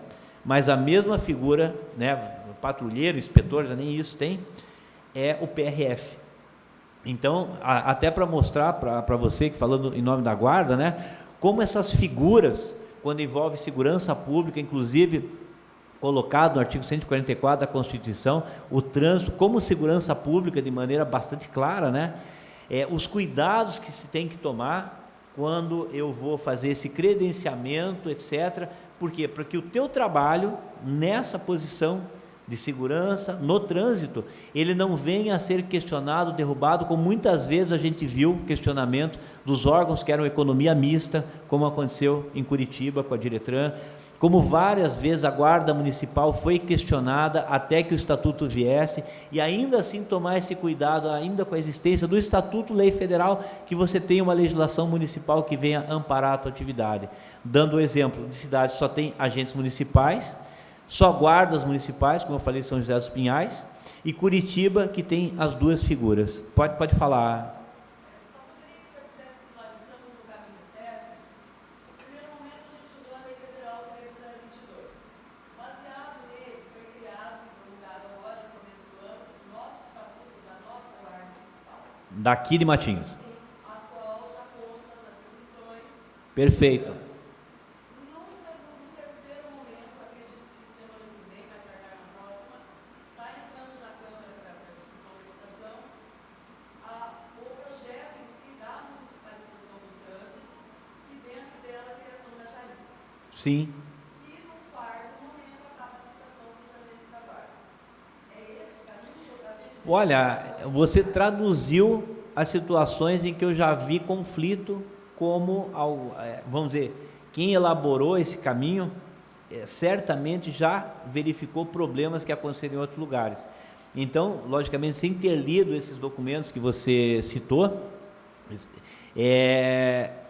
mas a mesma figura, né, patrulheiro, inspetor, já nem isso tem, é o PRF. Então, até para mostrar para você, que falando em nome da guarda, né, como essas figuras, quando envolve segurança pública, inclusive colocado no artigo 144 da Constituição, o trânsito como segurança pública de maneira bastante clara, né, os cuidados que se tem que tomar quando eu vou fazer esse credenciamento, etc. Por quê? Porque o teu trabalho nessa posição de segurança no trânsito, ele não venha a ser questionado, derrubado, como muitas vezes a gente viu questionamento dos órgãos que eram economia mista, como aconteceu em Curitiba com a Diretran, como várias vezes a Guarda Municipal foi questionada até que o Estatuto viesse, e ainda assim tomar esse cuidado, ainda com a existência do Estatuto Lei Federal, que você tenha uma legislação municipal que venha amparar a tua atividade. Dando o exemplo de cidades que só tem agentes municipais, só guardas municipais, como eu falei, São José dos Pinhais, e Curitiba, que tem as duas figuras. Pode falar. Daqui de Matinhos. Sim, a qual já consta as atribuições. Perfeito. No terceiro momento, acredito que semana que vem, vai sair na próxima, está entrando na Câmara para a discussão e votação o projeto em si da municipalização do trânsito e dentro dela a criação da JAI. Sim. E no quarto momento a capacitação dos agentes da guarda. É esse o caminho da gente? Olha, você traduziu as situações em que eu já vi conflito, como, vamos dizer, quem elaborou esse caminho, certamente já verificou problemas que aconteceram em outros lugares. Então, logicamente, sem ter lido esses documentos que você citou,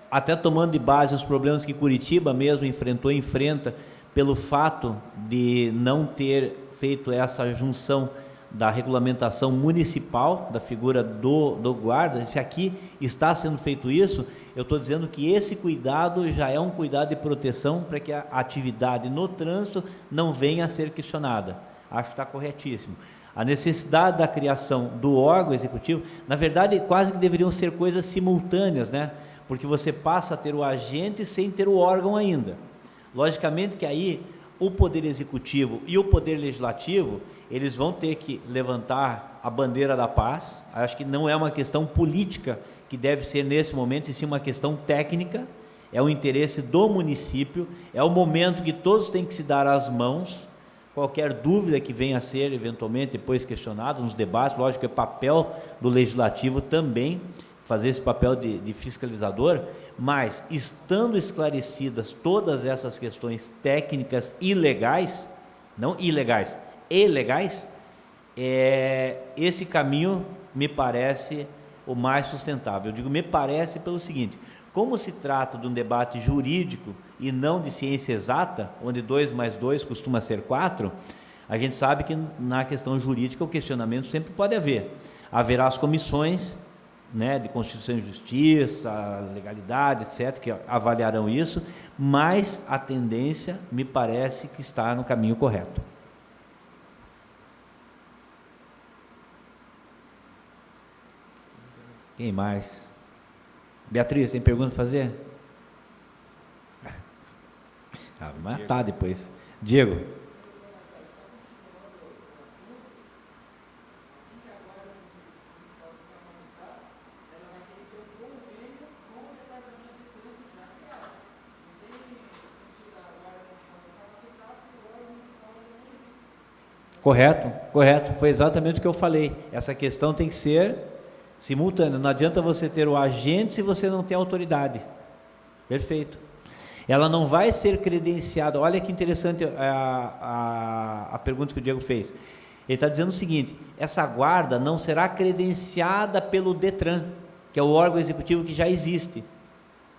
até tomando de base os problemas que Curitiba mesmo enfrentou e enfrenta, pelo fato de não ter feito essa junção da regulamentação municipal, da figura do guarda, se aqui está sendo feito isso, eu estou dizendo que esse cuidado já é um cuidado de proteção para que a atividade no trânsito não venha a ser questionada. Acho que está corretíssimo. A necessidade da criação do órgão executivo, na verdade, quase que deveriam ser coisas simultâneas, né? Porque você passa a ter o agente sem ter o órgão ainda. Logicamente que aí o Poder Executivo e o Poder Legislativo, eles vão ter que levantar a bandeira da paz. Acho que não é uma questão política que deve ser nesse momento, e sim uma questão técnica, é o interesse do município, é o momento que todos têm que se dar as mãos. Qualquer dúvida que venha a ser eventualmente depois questionada nos debates, lógico que é papel do Legislativo também fazer esse papel de fiscalizador, mas estando esclarecidas todas essas questões técnicas e legais, não ilegais, e legais, esse caminho me parece o mais sustentável. Eu digo me parece pelo seguinte: como se trata de um debate jurídico e não de ciência exata, onde 2 mais 2 costuma ser 4, a gente sabe que na questão jurídica o questionamento sempre pode haver. Haverá as comissões, né, de Constituição e Justiça, legalidade, etc., que avaliarão isso, mas a tendência me parece que está no caminho correto. Quem mais? Beatriz, tem pergunta a fazer? Ah, vai matar depois. Diego. Correto, correto. Foi exatamente o que eu falei. Essa questão tem que ser simultânea. Não adianta você ter o agente se você não tem autoridade. Perfeito. Ela não vai ser credenciada. Olha que interessante a pergunta que o Diego fez. Ele está dizendo o seguinte: essa guarda não será credenciada pelo DETRAN, que é o órgão executivo que já existe.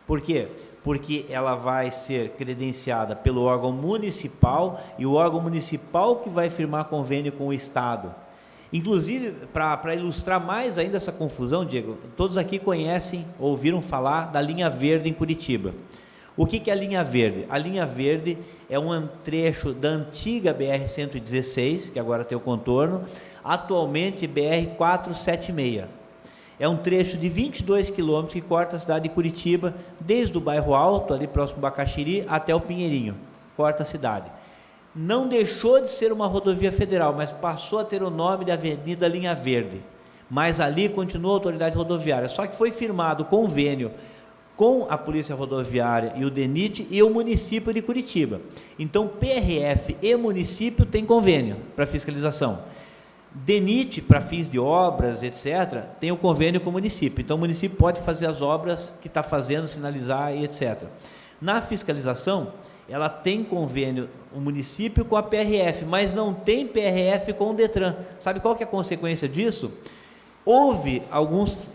Por quê? Porque ela vai ser credenciada pelo órgão municipal, e o órgão municipal que vai firmar convênio com o Estado. Inclusive, para ilustrar mais ainda essa confusão, Diego, todos aqui conhecem, ouviram falar da linha verde em Curitiba. O que é a linha verde? A linha verde é um trecho da antiga BR-116, que agora tem o contorno, atualmente BR-476. É um trecho de 22 quilômetros que corta a cidade de Curitiba, desde o bairro Alto, ali próximo do Bacaxiri, até o Pinheirinho, corta a cidade. Não deixou de ser uma rodovia federal, mas passou a ter o nome de Avenida Linha Verde. Mas ali continua a autoridade rodoviária, só que foi firmado convênio com a Polícia Rodoviária e o DENIT e o município de Curitiba. Então, PRF e município tem convênio para fiscalização. DENIT, para fins de obras, etc., tem o convênio com o município. Então, o município pode fazer as obras que está fazendo, sinalizar e etc. Na fiscalização, ela tem convênio, o município com a PRF, mas não tem PRF com o DETRAN. Sabe qual que é a consequência disso? Houve alguns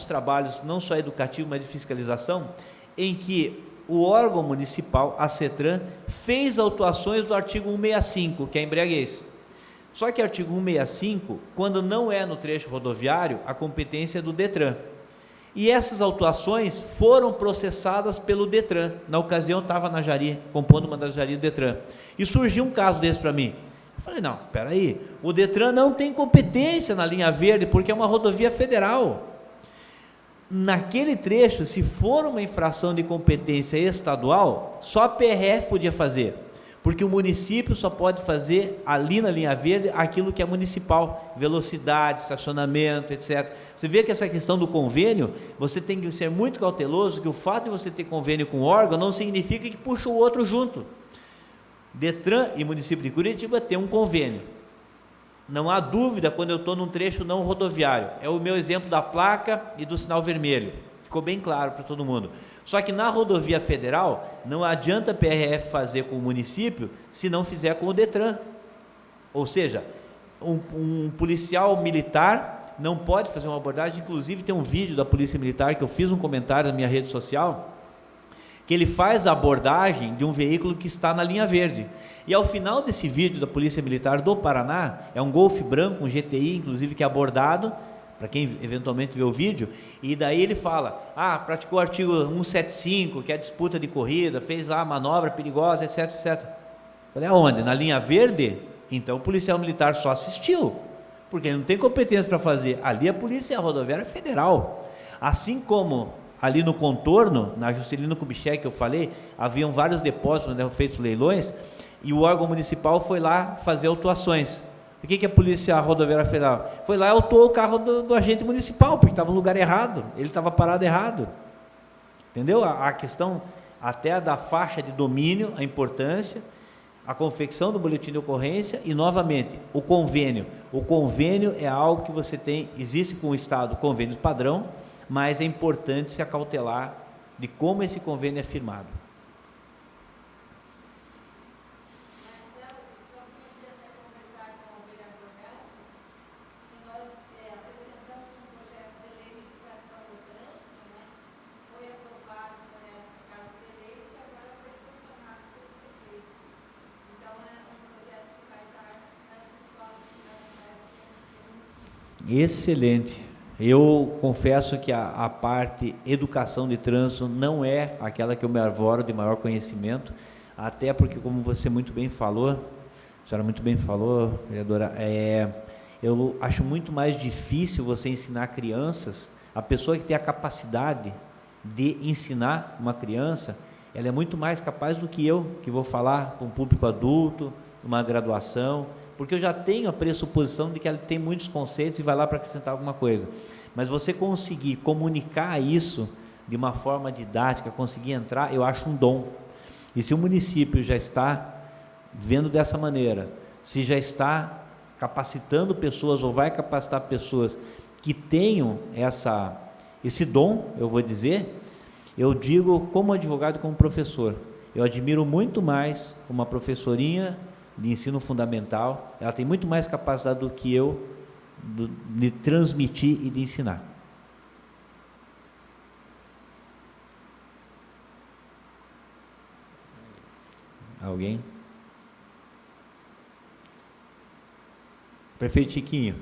trabalhos, não só educativos, mas de fiscalização, em que o órgão municipal, a CETRAN, fez autuações do artigo 165, que é a embriaguez. Só que o artigo 165, quando não é no trecho rodoviário, a competência é do DETRAN. E essas autuações foram processadas pelo DETRAN. Na ocasião, eu estava na Jari, compondo uma das Jari do DETRAN. E surgiu um caso desse para mim. Eu falei, não, espera aí, o DETRAN não tem competência na linha verde, porque é uma rodovia federal. Naquele trecho, se for uma infração de competência estadual, só a PRF podia fazer, porque o município só pode fazer ali na linha verde aquilo que é municipal, velocidade, estacionamento, etc. Você vê que essa questão do convênio, você tem que ser muito cauteloso, que o fato de você ter convênio com o órgão não significa que puxa o outro junto. DETRAN e município de Curitiba tem um convênio. Não há dúvida quando eu estou num trecho não rodoviário. É o meu exemplo da placa e do sinal vermelho. Ficou bem claro para todo mundo. Só que na rodovia federal, não adianta a PRF fazer com o município se não fizer com o DETRAN. Ou seja, um policial militar não pode fazer uma abordagem. Inclusive tem um vídeo da Polícia Militar que eu fiz um comentário na minha rede social, que ele faz a abordagem de um veículo que está na linha verde. E ao final desse vídeo da Polícia Militar do Paraná, é um Golf branco, um GTI, inclusive, que é abordado, para quem eventualmente vê o vídeo, e daí ele fala, praticou o artigo 175, que é a disputa de corrida, fez lá a manobra perigosa, etc, etc. Falei, aonde? Na linha verde? Então o policial militar só assistiu, porque ele não tem competência para fazer. Ali a Polícia Rodoviária Federal. Assim como ali no contorno, na Juscelino Kubitschek que eu falei, haviam vários depósitos onde eram feitos leilões, e o órgão municipal foi lá fazer autuações. O que a Polícia Rodoviária Federal? Foi lá e autuou o carro do agente municipal, porque estava no lugar errado, ele estava parado errado. Entendeu? A questão até da faixa de domínio, a importância, a confecção do boletim de ocorrência e, novamente, o convênio. O convênio é algo que você tem, existe com o Estado convênio padrão, mas é importante se acautelar de como esse convênio é firmado. Excelente. Eu confesso que a parte educação de trânsito não é aquela que eu me arvoro de maior conhecimento, até porque, como você muito bem falou, a senhora muito bem falou, vereadora, eu acho muito mais difícil você ensinar crianças. A pessoa que tem a capacidade de ensinar uma criança, ela é muito mais capaz do que eu, que vou falar para um público adulto, uma graduação, porque eu já tenho a pressuposição de que ela tem muitos conceitos e vai lá para acrescentar alguma coisa. Mas você conseguir comunicar isso de uma forma didática, conseguir entrar, eu acho um dom. E se o município já está vendo dessa maneira, se já está capacitando pessoas ou vai capacitar pessoas que tenham esse dom, eu vou dizer, eu digo como advogado e como professor, eu admiro muito mais uma professorinha de ensino fundamental, ela tem muito mais capacidade do que eu de transmitir e de ensinar. Alguém? Prefeito Chiquinho.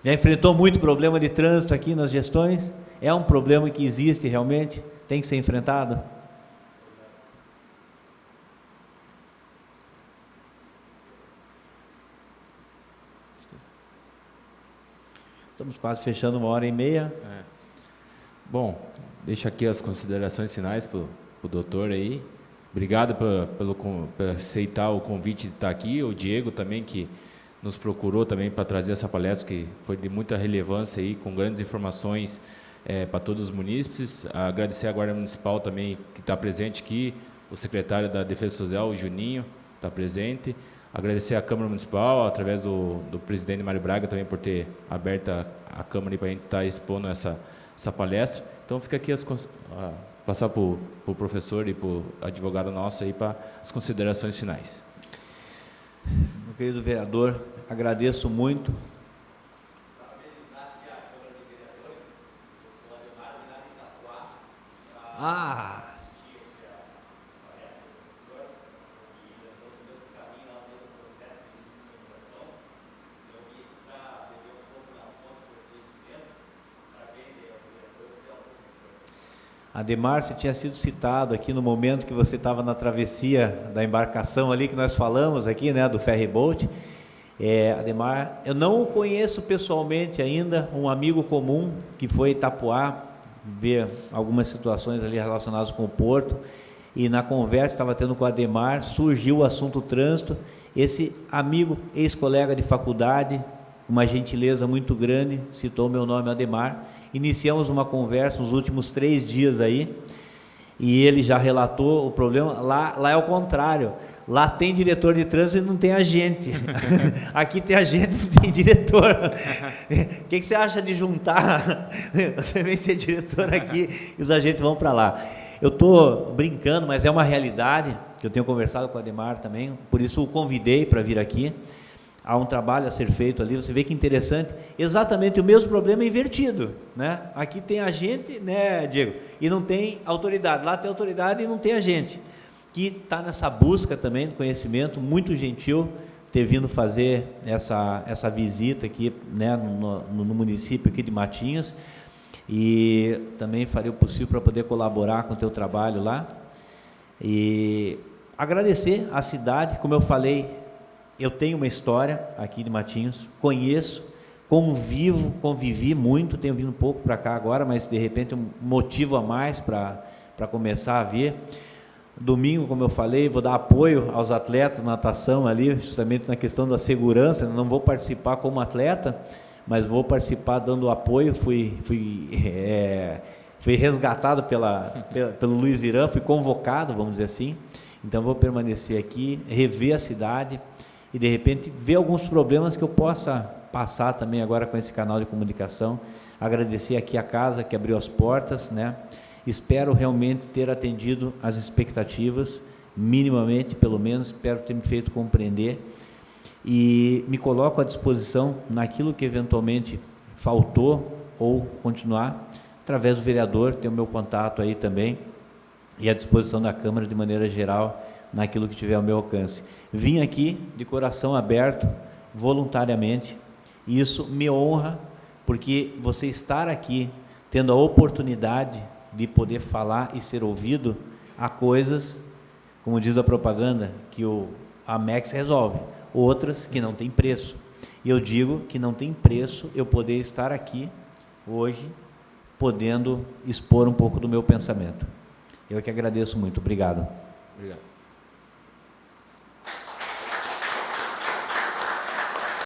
Já enfrentou muito problema de trânsito aqui nas gestões? É um problema que existe realmente? Tem que ser enfrentado? Estamos quase fechando 1h30. Bom, deixo aqui as considerações finais para o doutor aí. Obrigado por aceitar o convite de estar aqui. O Diego também, que nos procurou também para trazer essa palestra, que foi de muita relevância aí, com grandes informações para todos os munícipes. Agradecer à Guarda Municipal também, que está presente aqui, o secretário da Defesa Social, o Juninho, está presente. Agradecer à Câmara Municipal, através do presidente Mário Braga, também por ter aberto a Câmara para a gente estar expondo essa palestra. Então, fica aqui passar para o professor e para o advogado nosso aí para as considerações finais. Meu querido vereador, agradeço muito. Ademar, você tinha sido citado aqui no momento que você estava na travessia da embarcação ali, que nós falamos aqui, né, do ferry boat. Ademar, eu não o conheço pessoalmente ainda, um amigo comum que foi em Itapuá, ver algumas situações ali relacionadas com o porto, e na conversa que estava tendo com o Ademar, surgiu o assunto trânsito. Esse amigo, ex-colega de faculdade, uma gentileza muito grande, citou meu nome, Ademar. Iniciamos uma conversa nos últimos 3 dias aí, e ele já relatou o problema. Lá é o contrário, lá tem diretor de trânsito e não tem agente. Aqui tem agente e não tem diretor. O que você acha de juntar? Você vem ser diretor aqui e os agentes vão para lá. Eu estou brincando, mas é uma realidade, que eu tenho conversado com o Ademar também, por isso o convidei para vir aqui. Há um trabalho a ser feito ali, você vê que interessante, exatamente o mesmo problema invertido, né? Aqui tem agente, né, Diego, e não tem autoridade, lá tem autoridade e não tem agente, que está nessa busca também do conhecimento, muito gentil, ter vindo fazer essa visita aqui, né, no município aqui de Matinhos, e também farei o possível para poder colaborar com o teu trabalho lá, e agradecer à cidade, como eu falei, eu tenho uma história aqui de Matinhos, conheço, convivi muito, tenho vindo um pouco para cá agora, mas de repente um motivo a mais para começar a vir. Domingo, como eu falei, vou dar apoio aos atletas de natação ali, justamente na questão da segurança. Não vou participar como atleta, mas vou participar dando apoio. Fui resgatado pelo Luiz Irã, fui convocado, vamos dizer assim. Então vou permanecer aqui, rever a cidade, e de repente ver alguns problemas que eu possa passar também agora com esse canal de comunicação. Agradecer aqui a casa que abriu as portas, né? Espero realmente ter atendido as expectativas, minimamente, pelo menos, espero ter me feito compreender, e me coloco à disposição naquilo que eventualmente faltou ou continuar, através do vereador, tem o meu contato aí também, e à disposição da Câmara de maneira geral, naquilo que tiver ao meu alcance. Vim aqui de coração aberto, voluntariamente, E isso me honra, porque você estar aqui, tendo a oportunidade de poder falar e ser ouvido, há coisas, como diz a propaganda, que a Amex resolve, outras que não tem preço. E eu digo que não tem preço eu poder estar aqui hoje, podendo expor um pouco do meu pensamento. Eu que agradeço muito. Obrigado. Obrigado.